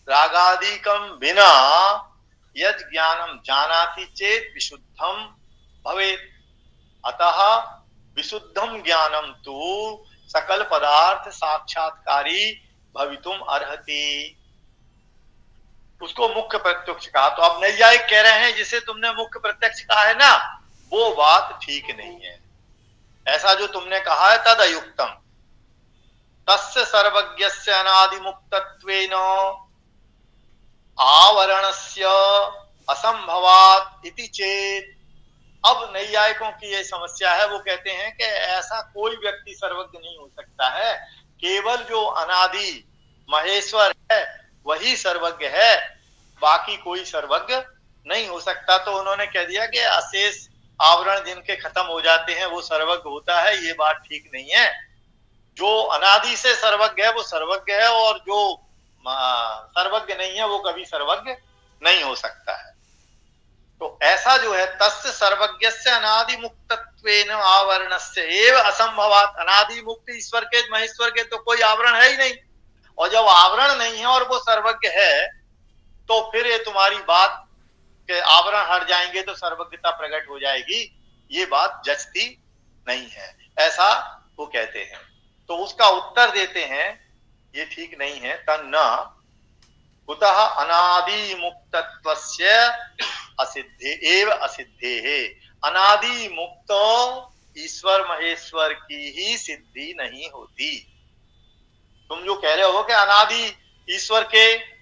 रागादिकं विना यद् ज्ञानं जानाति चेत् विशुद्धं भवेत्। अतः विशुद्धं ज्ञानं तु सकल पदार्थ साक्षात्कारी भवितुम अर्हति। उसको मुख्य प्रत्यक्ष कहा। तो अब नैयायिक कह रहे हैं जिसे तुमने मुख्य प्रत्यक्ष कहा है ना, वो बात ठीक नहीं है। ऐसा जो तुमने कहा है तद अयुक्तम। तस्य सर्वज्ञस्य अनादि मुक्तत्वेन आवरणस्य असंभवात् इति चेत। अब नैयायिकों की ये समस्या है, वो कहते हैं कि ऐसा कोई व्यक्ति सर्वज्ञ नहीं हो सकता है, केवल जो अनादि महेश्वर है वही सर्वज्ञ है, बाकी कोई सर्वज्ञ नहीं हो सकता। तो उन्होंने कह दिया कि अशेष आवरण जिनके खत्म हो जाते हैं वो सर्वज्ञ होता है, ये बात ठीक नहीं है। जो अनादि से सर्वज्ञ है वो सर्वज्ञ है, और जो सर्वज्ञ नहीं है वो कभी सर्वज्ञ नहीं हो सकता है। तो ऐसा जो है, तस्य सर्वज्ञस्य अनादि मुक्तत्वेन आवरणस्य एव असंभवात्। अनादि मुक्त ईश्वर के, महेश्वर के तो कोई आवरण है ही नहीं, और जब आवरण नहीं है और वो सर्वज्ञ है तो फिर ये तुम्हारी बात के आवरण हट जाएंगे तो सर्वज्ञता प्रकट हो जाएगी, ये बात जचती नहीं है, ऐसा वो कहते हैं। तो उसका उत्तर देते हैं ये ठीक नहीं है। तन्न कुतः अनादि मुक्तत्वस्य असिद्धे एव असिद्धे। अनादि मुक्त ईश्वर महेश्वर की ही सिद्धि नहीं होती। तुम जो कह रहे हो कि अनादि ईश्वर के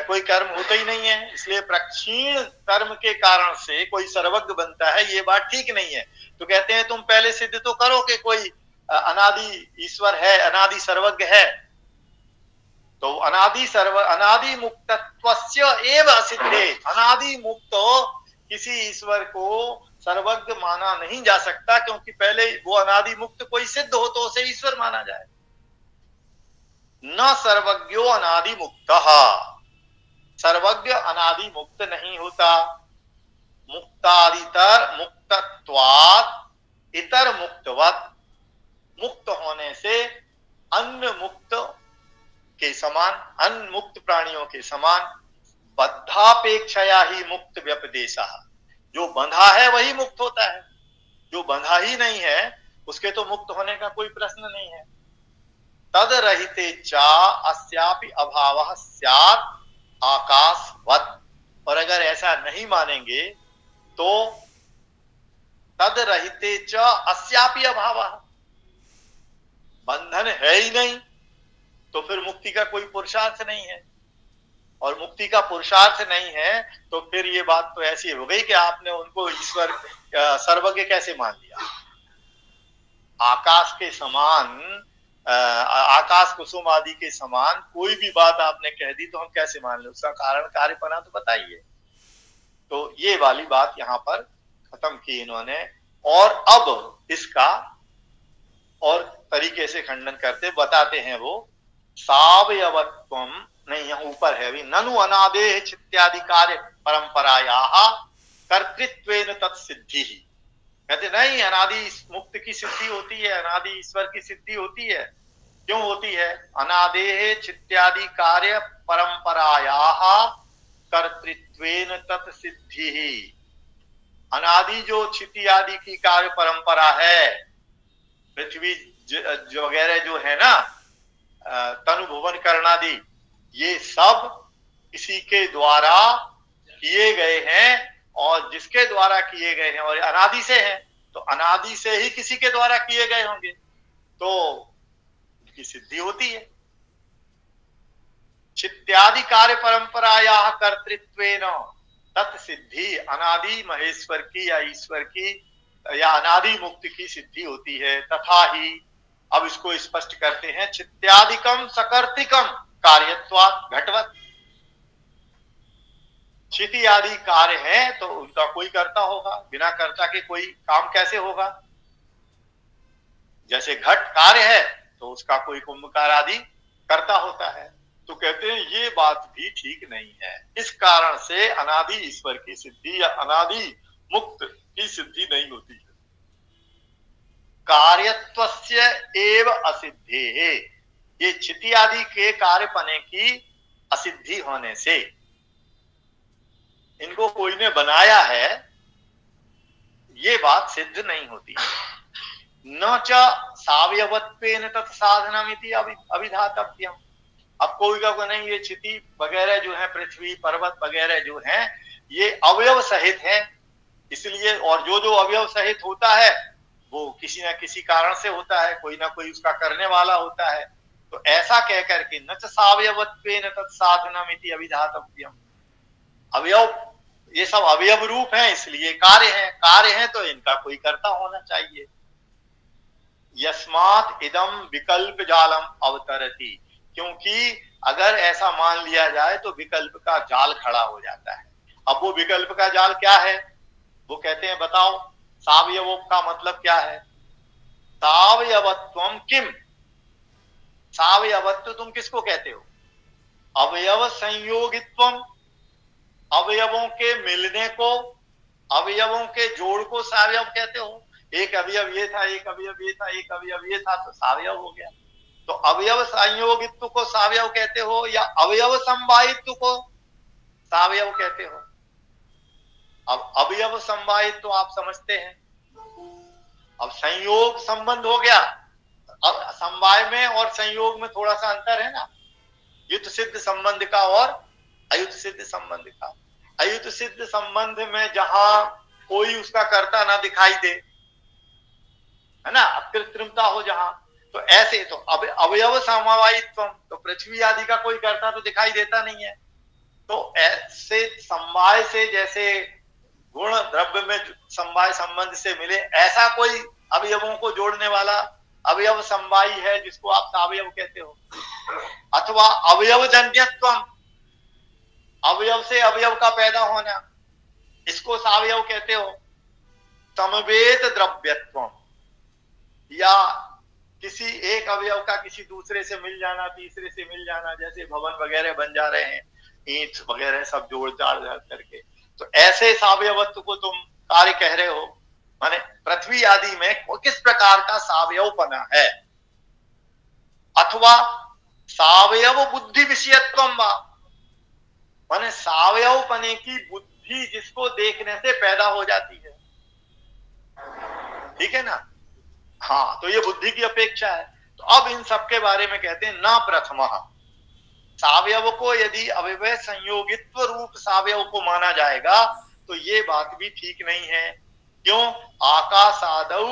कोई कर्म होता ही नहीं है, इसलिए प्रक्षीण कर्म के कारण से कोई सर्वज्ञ बनता है, ये बात ठीक नहीं है। तो कहते हैं तुम पहले सिद्ध तो करो कि कोई अनादि ईश्वर है, अनादि सर्वज्ञ है। तो अनादि मुक्तत्वस्य एव असिद्धे। अनादि मुक्त किसी ईश्वर को सर्वज्ञ माना नहीं जा सकता, क्योंकि पहले वो अनादि मुक्त कोई सिद्ध हो तो उसे ईश्वर माना जाए। न सर्वज्ञो अनादि मुक्तः। सर्वज्ञ अनादि मुक्त नहीं होता। मुक्तादितर मुक्तत्वात् इतर मुक्तवत्। मुक्त होने से अन्य मुक्त के समान, अन्य मुक्त प्राणियों के समान, बद्धापेक्षया ही मुक्त व्यपदेशः। जो बंधा है वही मुक्त होता है, जो बंधा ही नहीं है उसके तो मुक्त होने का कोई प्रश्न नहीं है। तद रहिते चा अस्यापि अभावः स्यात् आकाशवत्। और अगर ऐसा नहीं मानेंगे तो तद रहिते च अस्यापि अभावः, बंधन है ही नहीं तो फिर मुक्ति का कोई पुरुषार्थ नहीं है। और मुक्ति का पुरुषार्थ नहीं है तो फिर ये बात तो ऐसी हो गई कि आपने उनको ईश्वर सर्वज्ञ कैसे मान लिया। आकाश के समान, आकाश कुसुम आदि के समान कोई भी बात आपने कह दी तो हम कैसे मान लें, उसका कारण कार्यपना तो बताइए। तो ये वाली बात यहाँ पर खत्म की इन्होंने। और अब इसका और तरीके से खंडन करते बताते हैं वो। सावयवत्वम नहीं, यहाँ ऊपर है अभी। ननु अनादेह चित्यादि कार्य परंपरायाः कर्तृत्वेन तत्सिद्धि। कहते नहीं, अनादि मुक्त की सिद्धि होती है, अनादि ईश्वर की सिद्धि होती है। क्यों होती है? अनादेह चित्यादि कार्य परंपरायाः कर्तृत्वेन तत्सिद्धि। अनादि जो चिति आदि की कार्य परंपरा है, पृथ्वी वगैरह जो है ना, तनु भुवन करणादि, ये सब इसी के द्वारा किए गए हैं। और जिसके द्वारा किए गए हैं और अनादि से हैं, तो अनादि से ही किसी के द्वारा किए गए होंगे तो उनकी सिद्धि होती है। चित्यादि कार्य परंपरायाः कर्तृत्वेन तत्सिद्धि। अनादि महेश्वर की या ईश्वर की या अनादि मुक्ति की सिद्धि होती है। तथा ही अब इसको स्पष्ट करते हैं। चित्यादिकम सकर्तिकम कार्यत्वात् घटवत्। चिति आदि कार्य है तो उनका कोई कर्ता होगा, बिना कर्ता के कोई काम कैसे होगा। जैसे घट कार्य है तो उसका कोई कुंभकार आदि कर्ता होता है। तो कहते हैं ये बात भी ठीक नहीं है। इस कारण से अनादि ईश्वर की सिद्धि या अनादि मुक्त की सिद्धि नहीं होती है। कार्यत्वस्य एव असिद्धे। ये चिति आदि के कार्यपने की असिद्धि होने से, इनको कोई ने बनाया है, ये बात सिद्ध नहीं होती है। न च सावयवत्वेन तत्साधनमिति अभिधातव्यम। अब कोई का नहीं, ये क्षिति वगैरह जो है, पृथ्वी पर्वत वगैरह जो है, ये अवयव सहित है, इसलिए, और जो जो अवयव सहित होता है वो किसी न किसी कारण से होता है, कोई ना कोई उसका करने वाला होता है। तो ऐसा कह करके न च सावयवत्वेन तत्साधनमिति अभिधातव्यम। अवयव, ये सब अवयव रूप हैं, इसलिए कार्य है तो इनका कोई कर्ता होना चाहिए। यस्मात् इदम विकल्प जालम अवतरति, क्योंकि अगर ऐसा मान लिया जाए तो विकल्प का जाल खड़ा हो जाता है। अब वो विकल्प का जाल क्या है, वो कहते हैं बताओ, सावयव का मतलब क्या है? सावयवत्वम किम, सावयवत्व तुम किसको कहते हो? अवयव संयोगित्वम, अवयवों के मिलने को, अवयवों के जोड़ को सावयव कहते हो। एक अवयव ये था, एक अवयव ये था, एक अवयव ये था, तो सावयव हो गया। तो अवयव संयोगित्व को सावयव कहते हो या अवयव संवाहित्व को सावयव कहते हो? अब अवयव संवाहित्व तो आप समझते हैं, अब संयोग संबंध हो गया। अब समवाय में और संयोग में थोड़ा सा अंतर है ना, युत सिद्ध संबंध का और अयुत सिद्ध संबंध का। अयुत सिद्ध संबंध में जहां कोई उसका कर्ता ना दिखाई दे, है ना, कृत्रिमता हो जहां, तो ऐसे तो अवयव समवायित्व, तो पृथ्वी आदि का कोई कर्ता तो दिखाई देता नहीं है। तो ऐसे समवाय से, जैसे गुण द्रव्य में समवाय संबंध से मिले, ऐसा कोई अवयवों को जोड़ने वाला अवयव समवायी है जिसको आप सावयव कहते हो। अथवा अवयव जन्यत्व, अवयव से अवयव का पैदा होना, इसको सावयव कहते हो। समवेत द्रव्यत्व, या किसी एक अवयव का किसी दूसरे से मिल जाना, तीसरे से मिल जाना, जैसे भवन वगैरह बन जा रहे हैं, ईंट वगैरह सब जोड़ जाड़ करके, तो ऐसे सावयवत्व को तुम कार्य कह रहे हो। माने पृथ्वी आदि में किस प्रकार का सावयवपना है। अथवा सावयव बुद्धि विषयत्व, माने सावयवपने की बुद्धि जिसको देखने से पैदा हो जाती है, ठीक है ना। हाँ, तो ये बुद्धि की अपेक्षा है। तो अब इन सब के बारे में कहते हैं ना प्रथम, सावयव को यदि अवयव संयोगित्व रूप सावयव को माना जाएगा तो ये बात भी ठीक नहीं है। क्यों? आकाशादौ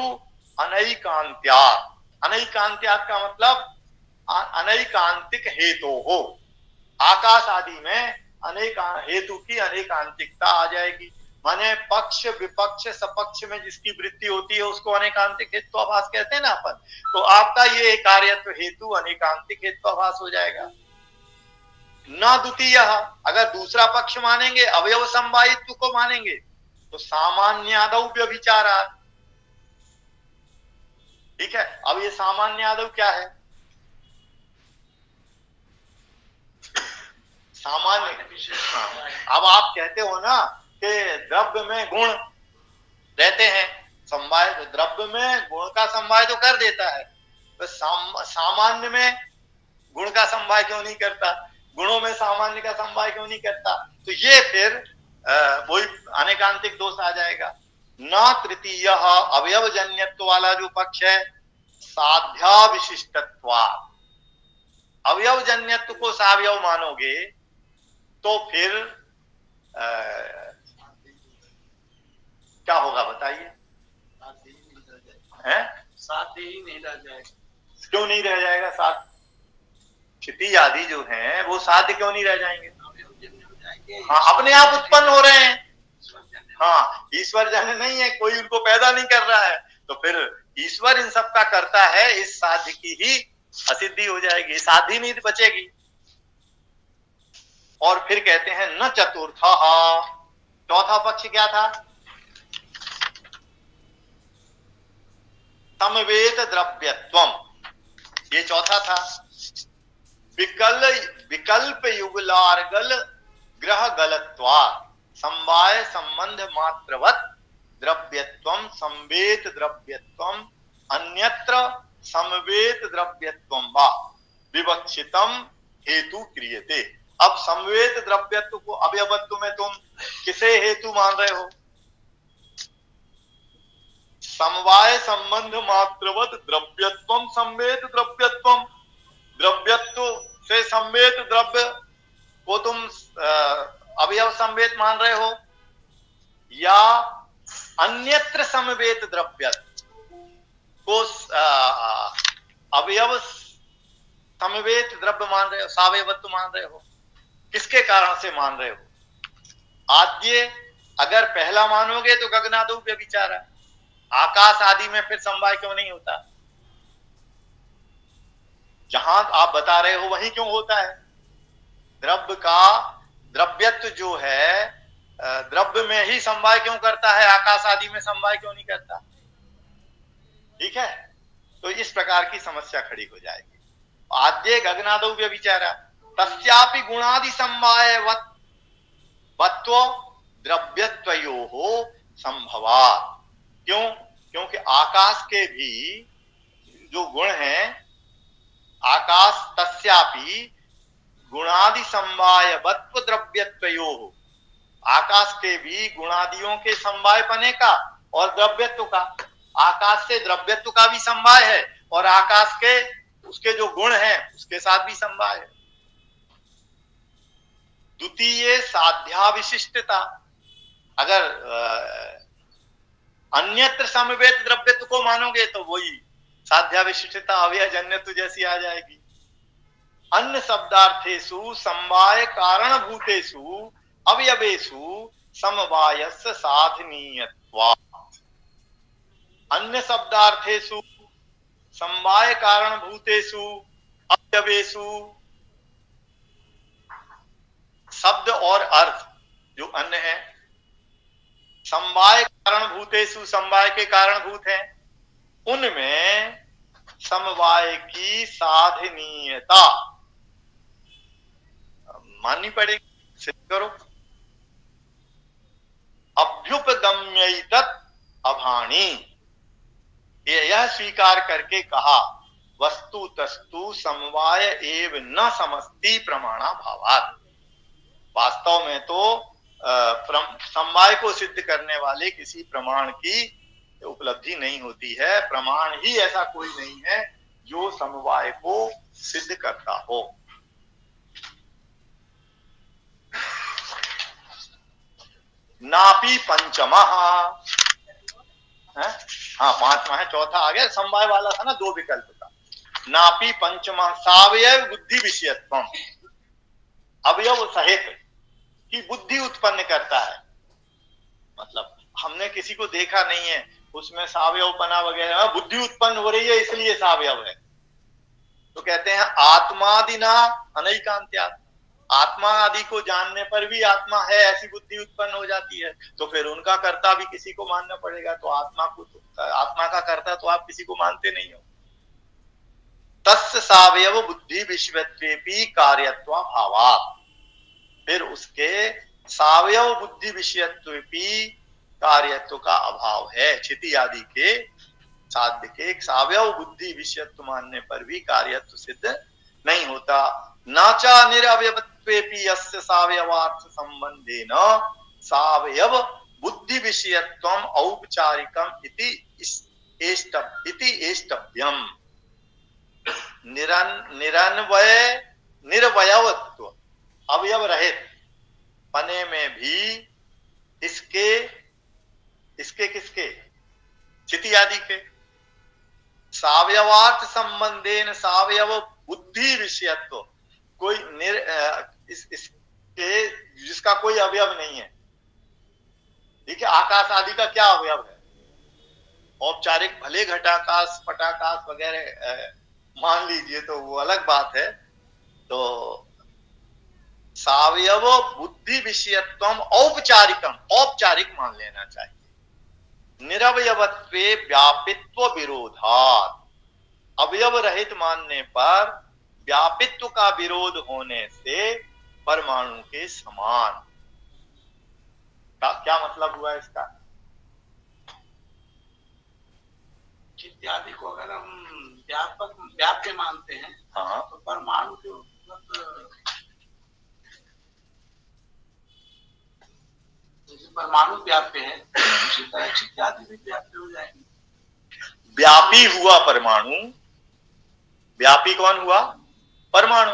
अनैकांत्यात्, अनैकांत्यात् का मतलब अनैकांतिक हेतु हो। आकाश आदि में अनेक हेतु की अनेकांतिकता आ जाएगी। माने पक्ष विपक्ष सपक्ष में जिसकी वृत्ति होती है उसको अनेकांतिक हेत्वाभास कहते हैं ना अपन। तो आपका ये कार्यत्व हेतु अनेकांतिक हेत्वाभास हो जाएगा। न द्वितीय, अगर दूसरा पक्ष मानेंगे, अवयव संवाहित्व को मानेंगे, तो सामान्यादौ व्यभिचारा। ठीक है, अब ये सामान्यादौ क्या है? सामान्य। अब आप कहते हो ना कि द्रव्य में गुण रहते हैं, समवाय द्रव्य में गुण का समवाय तो कर देता है, तो सामान्य में गुण का समवाय क्यों नहीं करता? गुणों में सामान्य का समवाय क्यों नहीं करता? तो ये फिर वही अनेकांतिक दोष आ जाएगा। न तृतीय, अवयव जन्यत्व वाला जो पक्ष है, साध्या विशिष्टत्वा, अवयव जन्यत्व को सावयव मानोगे तो फिर क्या होगा बताइए? साध्य ही नहीं रह जाएगा। क्यों नहीं रह जाएगा? साध्य क्षिति आदि जो हैं वो साध्य क्यों नहीं रह जाएंगे? हाँ, अपने आप उत्पन्न हो रहे हैं। हाँ, ईश्वर जन्य नहीं है, कोई उनको पैदा नहीं कर रहा है, तो फिर ईश्वर इन सब का करता है, इस साध्य की ही असिद्धि हो जाएगी, साध्य नहीं बचेगी। और फिर कहते हैं न चतुर्थ, चौथा पक्ष क्या था? समवेत द्रव्यत्वम, ये चौथा था। विकल्प युगलार्गल ग्रह गलत्वा समवाय संबंध मात्रवत द्रव्यत्वम संवेत द्रव्यत्वम अन्यत्र समवेत द्रव्यत्वम वा विवक्षितम हेतु क्रियते। अब समवेत द्रव्यत्व को अवयवत्व में तुम किसे हेतु मान रहे हो? समवाय संबंध मात्रवत द्रव्यत्वम संवेद द्रव्यत्वम, द्रव्यत्व से संवेद द्रव्य को तुम अवयव संवेद मान रहे हो, या अन्यत्र समवेत द्रव्यत्व को अवयव समवेत द्रव्य मान रहे हो, सावयवत्व मान रहे हो? किसके कारण से मान रहे हो? आद्य अगर पहला मानोगे तो गगनादो व्यभिचार है, आकाश आदि में फिर समवाय क्यों नहीं होता? जहां आप बता रहे हो वहीं क्यों होता है? द्रव्य का द्रव्यत्व जो है द्रव्य में ही समवाय क्यों करता है, आकाश आदि में समवाय क्यों नहीं करता? ठीक है, तो इस प्रकार की समस्या खड़ी हो जाएगी। आद्य गगनादो व्यभिचारा तस्यापि गुणादि समवाय वत्व द्रव्यत्वयोः संभवात्। क्यों? क्योंकि आकाश के भी जो गुण हैं, आकाश तस्यापि गुणादि समवायवत्व द्रव्यत्वयोः, आकाश के भी गुणादियों के समवाय पने का और द्रव्यत्व का, आकाश से द्रव्यत्व का भी समवाय है और आकाश के उसके जो गुण हैं उसके साथ भी समवाय है। द्वितीय साध्या विशिष्टता, अगर अन्यत्र समवेत द्रव्यत्व को मानोगे तो वही साध्या विशिष्टता अवयजन्यत्व जैसी आ जाएगी। अन्य शब्दार्थेषु समवाय कारणभूतेषु अवयवेषु समवायस्य साधनीयत्वात्। अन्य शब्दार्थेषु समवाय कारणभूतेषु अवयवेषु, शब्द और अर्थ जो अन्य है, समवाय कारणभूतेषु समवाय के कारणभूत हैं, उनमें समवाय की साधनीयता माननी पड़ेगी। सिद्ध करो। अभ्युपगम्यैतत् अभाणी, यह स्वीकार करके कहा वस्तु तस्तु समवाय एव न समस्ति प्रमाणा भावात्। वास्तव में तो समवाय को सिद्ध करने वाले किसी प्रमाण की उपलब्धि नहीं होती है। प्रमाण ही ऐसा कोई नहीं है जो समवाय को सिद्ध करता हो। नापि पंचमः, हाँ पांचवा है, चौथा आ गया, समवाय वाला था ना, दो विकल्प का। नापि पंचमः सावयव बुद्धि विषयत्वम, अवयव सहित की बुद्धि उत्पन्न करता है। मतलब हमने किसी को देखा नहीं है, उसमें सावयवपना वगैरह, बुद्धि उत्पन्न हो रही है इसलिए सावयव है। तो कहते हैं आत्मादिना अनैकांत्यात्, आत्मा आदि को जानने पर भी आत्मा है ऐसी बुद्धि उत्पन्न हो जाती है, तो फिर उनका कर्ता भी किसी को मानना पड़ेगा। तो आत्मा को, आत्मा का कर्ता तो आप किसी को मानते नहीं हो। तस्य सावयव बुद्धि विषयत्वेपि कार्यत्वा भावात्, फिर उसके सावयव बुद्धि विषयत्वेपि कार्यत्व का अभाव है। क्षिति आदि के साध्य के सावयव बुद्धि विषयत्व मानने पर भी कार्यत्व सिद्ध नहीं होता। नाचा निरवयवत्वेपि यस्य सावयवार्थ संबंधेन सावयव बुद्धि विषयत्वम औपचारिकम इति एष्टव्यम। निरन्वय निरवयवत्व, अवयव रहित पने में भी इसके किसके, चिति आदि के, सावयवार्थ संबंधेन सावयव बुद्धि विषयत्व, कोई इसके जिसका कोई अवयव नहीं है। देखिए आकाश आदि का क्या अवयव है? औपचारिक भले घटाकाश पटाकाश वगैरह मान लीजिए तो वो अलग बात है। तो सावयव बुद्धि विषयत्वम औपचारिकम, औपचारिक मान लेना चाहिए। निरवयवत्वे व्यापित्व विरोधात्, अवयव रहित मानने पर व्यापित्व का विरोध होने से परमाणु के समान। क्या मतलब हुआ इसका? इत्यादि को अगर हम व्याप्य मानते हैं, हाँ, तो परमाणु के जैसे परमाणु व्याप्य है, उसी तरह इत्यादि भी व्याप्य हो जाएंगे। व्यापी हुआ परमाणु। व्यापी कौन हुआ? परमाणु।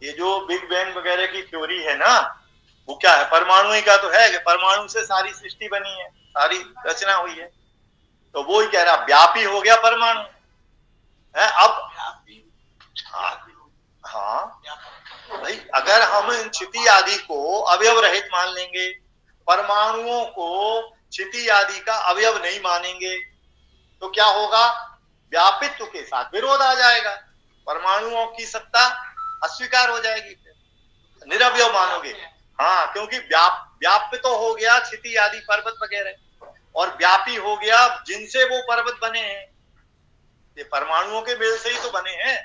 ये जो बिग बैंग वगैरह की थ्योरी है ना, वो क्या है? परमाणु ही का तो है कि परमाणु से सारी सृष्टि बनी है, सारी रचना हुई है। तो वो ही कह रहा व्यापी हो गया परमाणु है। अब हाँ भाई, अगर हम इन क्षिति आदि को अवयव रहित मान लेंगे, परमाणुओं को क्षिति आदि का अवयव नहीं मानेंगे, तो क्या होगा? व्यापित्व के साथ विरोध आ जाएगा, परमाणुओं की सत्ता अस्वीकार हो जाएगी, निरवयव मानोगे। हाँ, क्योंकि व्याप्य तो हो गया क्षिति आदि पर्वत वगैरह, और व्यापी हो गया जिनसे वो पर्वत बने हैं। ये परमाणुओं के मेल से ही तो बने हैं,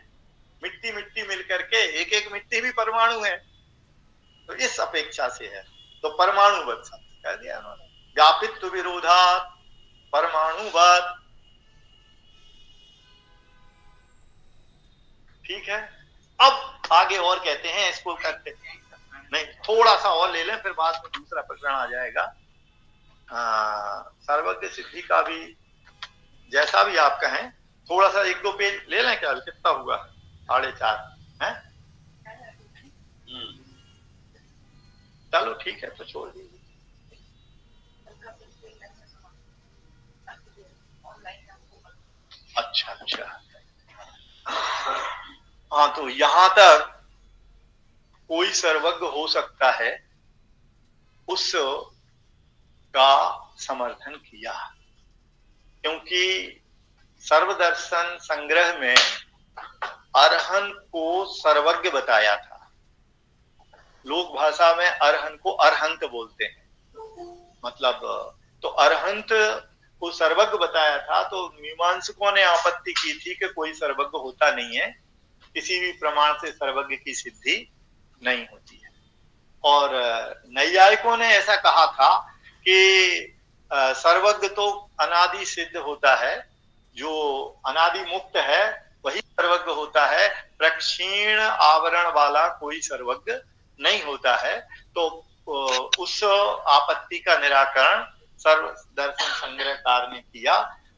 मिट्टी मिट्टी मिल करके, एक एक मिट्टी भी परमाणु है। तो इस अपेक्षा से है, तो परमाणुवत शब्द कह दिया उन्होंने। व्यापित्व विरोधात परमाणुवत। ठीक है, अब आगे और कहते हैं, इसको करते नहीं, थोड़ा सा और ले लें, फिर बाद में दूसरा प्रकरण आ जाएगा। सर्वज्ञ सिद्धि का भी जैसा भी आप कहें, थोड़ा सा 1-2 पेज ले लें क्या? कितना हुआ? 4.5 है। चलो ठीक है, तो छोड़ दीजिए। अच्छा अच्छा, हाँ, तो यहां तक कोई सर्वज्ञ हो सकता है, उस का समर्थन किया, क्योंकि सर्वदर्शन संग्रह में अरहंत को सर्वज्ञ बताया था। लोक भाषा में अरहंत को अरहंत बोलते हैं, मतलब तो अरहंत को सर्वज्ञ बताया था। तो मीमांसकों ने आपत्ति की थी कि कोई सर्वज्ञ होता नहीं है, किसी भी प्रमाण से सर्वज्ञ की सिद्धि नहीं होती है। और नैयायिकों ने ऐसा कहा था कि सर्वज्ञ तो अनादि सिद्ध होता है, जो अनादि मुक्त है वही सर्वज्ञ होता है, प्रक्षीण आवरण वाला कोई सर्वज्ञ नहीं होता है। तो उस आपत्ति का निराकरण सर्व दर्शन संग्रहकार ने किया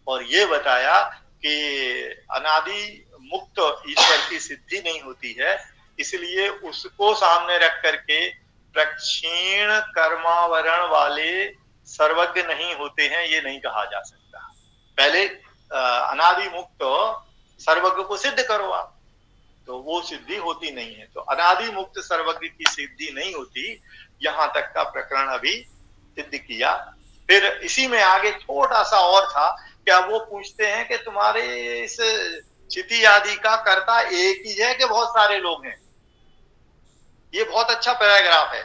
और ये बताया कि अनादि मुक्त ईश्वर की सिद्धि नहीं होती है, इसलिए उसको सामने रख करके प्रक्षीण कर्मावरण वाले सर्वज्ञ नहीं होते हैं, ये नहीं कहा जा सकता। पहले अनादि मुक्त सर्वज्ञ को सिद्ध करो आप, तो वो सिद्धि होती नहीं है। तो अनादि मुक्त सर्वज्ञ की सिद्धि नहीं होती, यहां तक का प्रकरण अभी सिद्ध किया। फिर इसी में आगे छोटा सा और था, क्या वो पूछते हैं कि तुम्हारे इस क्षिति आदि का कर्ता एक ही है कि बहुत सारे लोग हैं? ये बहुत अच्छा पैराग्राफ है।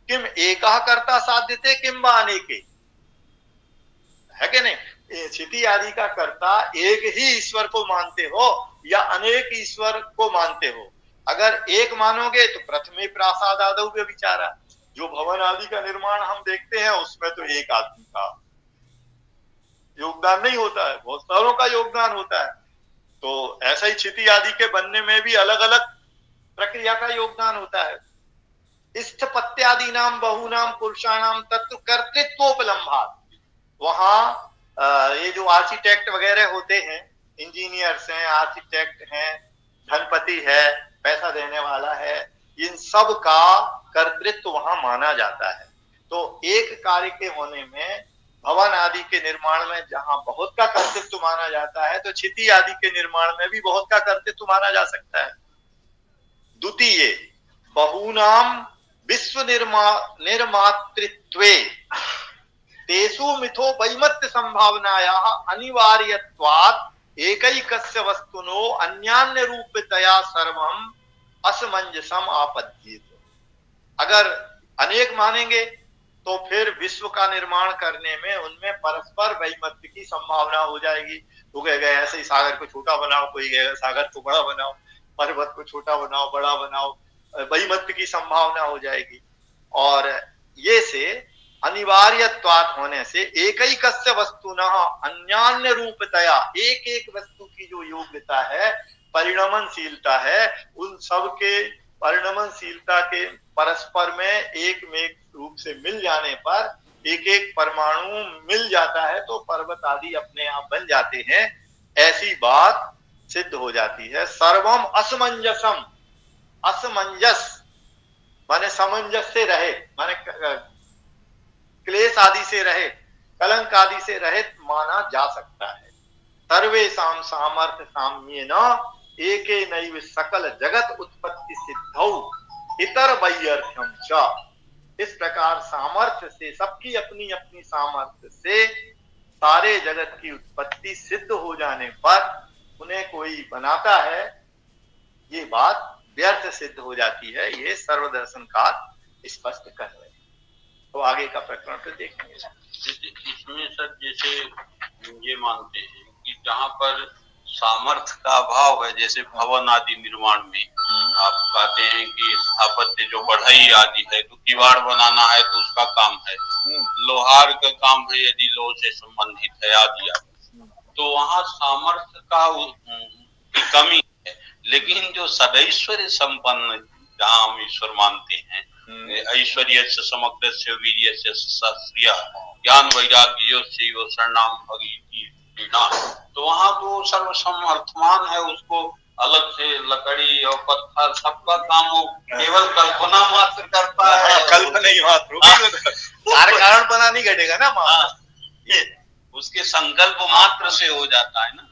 किम एकः कर्ता साध्यते किम वा अनेके, है कि नहीं? क्षिति आदि का कर्ता एक ही ईश्वर को मानते हो या अनेक ईश्वर को मानते हो? अगर एक मानोगे तो प्रथमे प्रासाद आदौ व्यभिचारा, जो भवन आदि का निर्माण हम देखते हैं उसमें तो एक आदमी का योगदान नहीं होता है, बहुत सारों का योगदान होता है। तो ऐसा ही क्षिति आदि के बनने में भी अलग अलग प्रक्रिया का योगदान होता है। स्थपत्यादि नाम बहुनाम पुरुषाणाम तत्व कर्तृत्वोपलम्भात, वहां ये जो आर्किटेक्ट वगैरह होते हैं, इंजीनियर्स हैं, आर्किटेक्ट हैं, धनपति है, पैसा देने वाला है, इन सब का कर्तृत्व वहां माना जाता है। तो एक कार्य के होने में, भवन आदि के निर्माण में जहां बहुत का कर्तृत्व माना जाता है, तो क्षिति आदि के निर्माण में भी बहुत का कर्तृत्व माना जा सकता है। द्वितीय बहुनाम विश्व निर्मातृत्वे तेषु मिथो वैमत्य संभावनायाः अनिवार्यत्वात् एकैकस्य वस्तुनो अन्यान्य रूपतया सर्वम असमंजसम आपद्येत। अगर अनेक मानेंगे तो फिर विश्व का निर्माण करने में उनमें परस्पर वैमत्य की संभावना हो जाएगी। तो कहेगा ऐसे ही सागर को छोटा बनाओ, कोई कहेगा सागर को बड़ा बनाओ, पर्वत को छोटा बनाओ, बड़ा बनाओ, वैमत्य की संभावना हो जाएगी। और ये से अनिवार्यत्वात् होने से एकैकस्य वस्तुनः अन्यान्य रूपतया, एक एक वस्तु की जो योग्यता है, परिणमनशीलता है, उन सब के परिणमनशीलता के परस्पर में एक में एक रूप से मिल जाने पर एक एक परमाणु मिल जाता है, तो पर्वत आदि अपने आप बन जाते हैं। ऐसी बात सिद्ध हो जाती है। सर्वम असमंजसम, असमंजस माने सामंजस्य से रहे, माने क्लेश आदि से रहित, कलंक आदि से रहित माना जा सकता है। सर्वेषां सामर्थ्य साम्येन एकेनैव सकल जगत उत्पत्ति सिद्धौ इतर वैयर्थ्यम च। इस प्रकार सामर्थ्य से, सबकी अपनी अपनी सामर्थ्य से सारे जगत की उत्पत्ति सिद्ध हो जाने पर उन्हें कोई बनाता है, ये बात व्यर्थ सिद्ध हो जाती है। ये सर्वदर्शनकार स्पष्ट कर रहे हैं। तो आगे का प्रकरण तो देखेंगे। इसमें सर जैसे ये मानते हैं कि जहाँ पर सामर्थ्य का अभाव है, जैसे भवन आदि निर्माण में आप कहते हैं कि स्थापत्य जो बढ़ई आदि है, तो किवाड़ बनाना है तो उसका काम है, लोहार का काम है यदि लोह से संबंधित है आदि आदि, तो वहाँ सामर्थ्य का कमी है। लेकिन जो सदैश्वर्य संपन्न, जहाँ हम ईश्वर मानते हैं, ऐश्वर्य से समग्र से वीर्य से शास्त्रीय ज्ञान वैराग्य से वो शरणाम भगीति, तो वहाँ तो सर्वसमर्थमान है, उसको अलग से लकड़ी और पत्थर सबका काम वो केवल कल्पना मात्र करता है। कल्पना ही मात्र, कारण बना नहीं घटेगा ना। ये उसके संकल्प मात्र से हो जाता है ना।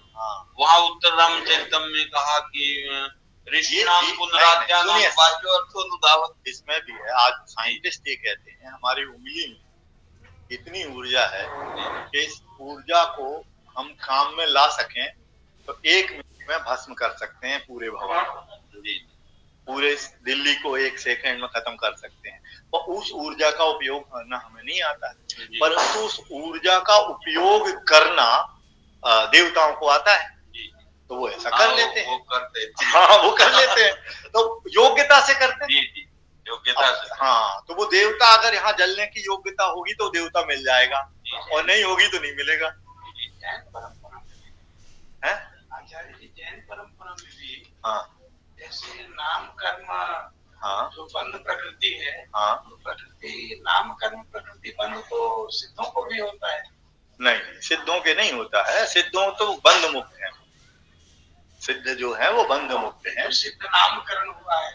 वहाँ उत्तर रामचरितम में कहा कि इसमें भी है। आज साइंटिस्ट ये कहते हैं हमारी उंगली में इतनी ऊर्जा है कि इस ऊर्जा को हम काम में ला सकें तो 1 मिनट में भस्म कर सकते हैं पूरे भवन को, पूरे दिल्ली को 1 सेकंड में खत्म कर सकते हैं। और उस ऊर्जा का उपयोग करना हमें नहीं आता है, परंतु उस ऊर्जा का उपयोग करना देवताओं को आता है, तो वो ऐसा कर लेते हैं। वो कर लेते हैं, तो योग्यता से करते हैं, योग्यता से। हाँ, तो वो देवता अगर यहाँ जलने की योग्यता होगी तो देवता मिल जाएगा, और नहीं होगी तो नहीं मिलेगा। आचार्य जी जैन परंपरा में भी जैसे नाम कर्म जो बंध प्रकृति है, प्रकृति नाम कर्म प्रकृति बंध तो सिद्धों को भी होता है। नहीं, सिद्धों के नहीं होता है। सिद्धों तो बंध मुक्त है, सिद्ध जो है वो बंध मुक्त है। तो सिद्ध नामकरण हुआ है?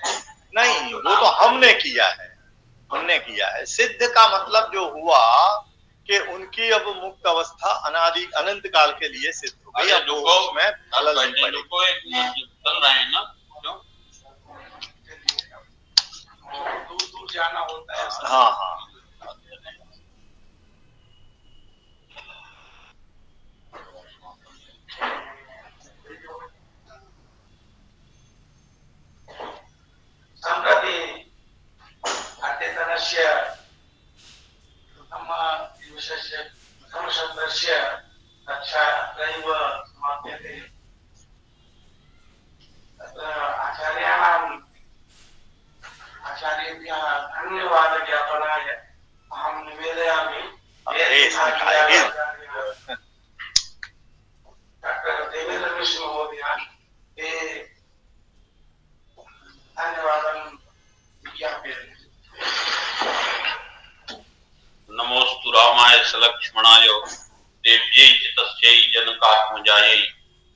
नहीं, वो तो हमने किया है, हमने किया है। सिद्ध का मतलब जो हुआ कि उनकी अब मुक्त अवस्था अनादि अनंत काल के लिए सिद्ध हो गई। अब उसमें खलल नहीं पड़ेगी। दूर दूर जाना होता है। हाँ, सम्प्रति अद्यतनस्य प्रथमदिवसस्य प्रथमसत्रस्य कक्षा अत्रैव समाप्यते। तत्र आचार्येभ्यः धन्यवादज्ञापनाय अहं निवेदयामि डॉक्टर देवेंद्र मिश्र महोदयान् ते धन्यवादं ज्ञापयामि। नमोस्तु रामाय सलक्ष्मणाय देव्यै च तस्यै जनकात्मजायै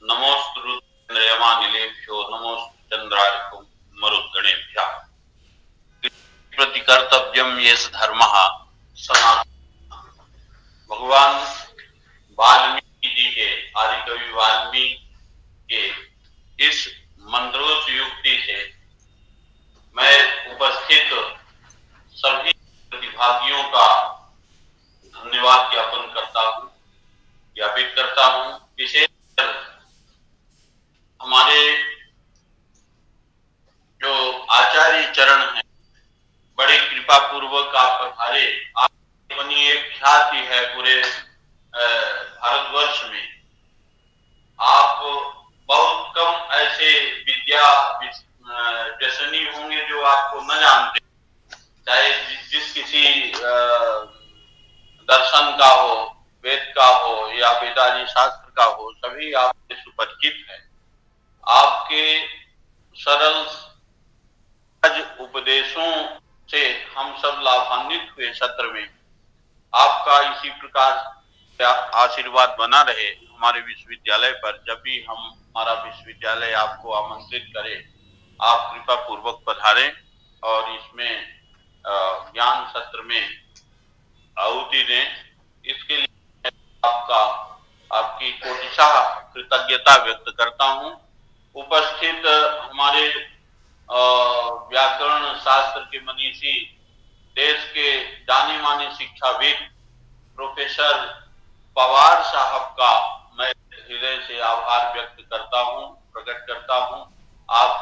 नमोस्तु रुद्रयमानिलेभ्यो नमोस्तु चंद्रार्को मरुद्गणेभ्यः प्रतिकर्तव्यम येष धर्मः सनातनः। भगवान वाल्मीकि जी के, आदिकवि वाल्मीकि के इस मंत्रोक्त युक्ति से मैं उपस्थित सभी प्रतिभागियों का धन्यवाद ज्ञापन करता हूँ, ज्ञापित करता हूँ। विशेषकर हमारे जो आचार्य चरण हैं, बड़े कृपा पूर्वक आप पधारे। अपनी एक ख्याति है पूरे भारतवर्ष में। आप बहुत कम ऐसे विद्या व्यसनी होंगे जो आपको न जानते, चाहे जिस किसी दर्शन का हो, वेद का हो या वेदादि शास्त्र का हो, सभी आपसे सुपरिचित है। आपके सरल उपदेशों से हम सब लाभान्वित हुए। सत्र में आपका इसी प्रकार आशीर्वाद बना रहे। हमारे विश्वविद्यालय पर जब भी हमारा विश्वविद्यालय आपको आमंत्रित करे, आप कृपा पूर्वक पधारें और इसमें ज्ञान सत्र में आहुति दें। इसके लिए आपकी कोटिशाह कृतज्ञता व्यक्त करता हूं। उपस्थित हमारे व्याकरण शास्त्र के मनीषी, देश के जाने माने शिक्षाविद प्रोफेसर पवार साहब का मैं हृदय से आभार व्यक्त करता हूं, प्रकट करता हूं। आप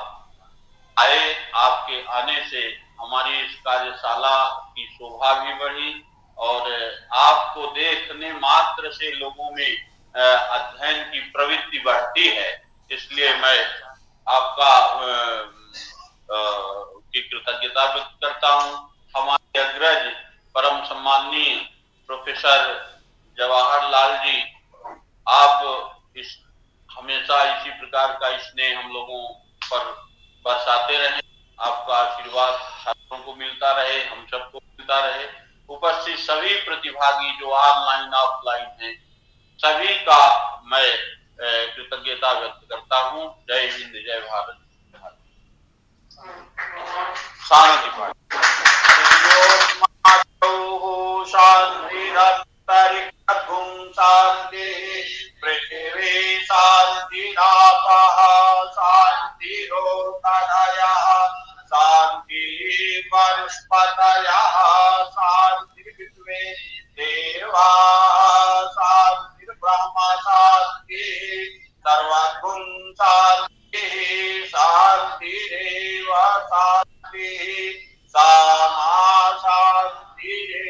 आए, आपके आने से हमारी इस कार्यशाला की शोभा भी बढ़ी और आपको देखने मात्र से लोगों में अध्ययन की प्रवृत्ति बढ़ती है। इसलिए मैं आपका की कृतज्ञता व्यक्त करता हूं। हमारे अग्रज परम सम्माननीय प्रोफेसर जवाहरलाल जी, आप हमेशा इसी प्रकार का स्नेह हम लोगों पर बरसाते रहे। आपका आशीर्वाद छात्रों को मिलता रहे, हम सबको मिलता रहे। उपस्थित सभी प्रतिभागी जो ऑनलाइन ऑफलाइन हैं, सभी का मैं कृतज्ञता व्यक्त करता हूं। जय हिंद, जय भारत। शांति शांति पृथ्वी शांतिरापः शांतिरोषधयः शांति वनस्पतयः शांतिर्विश्वे देवाः शांतिर्ब्रह्म शांतिः सर्वगुण शांतिः शांतिरेव शांतिः सामा शांतिरेधि।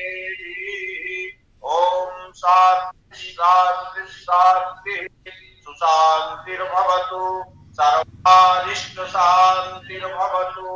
ओम शांति शांति शांति सुशांतिर्भवतु सर्वारिष्ट शांतिर्भवतु।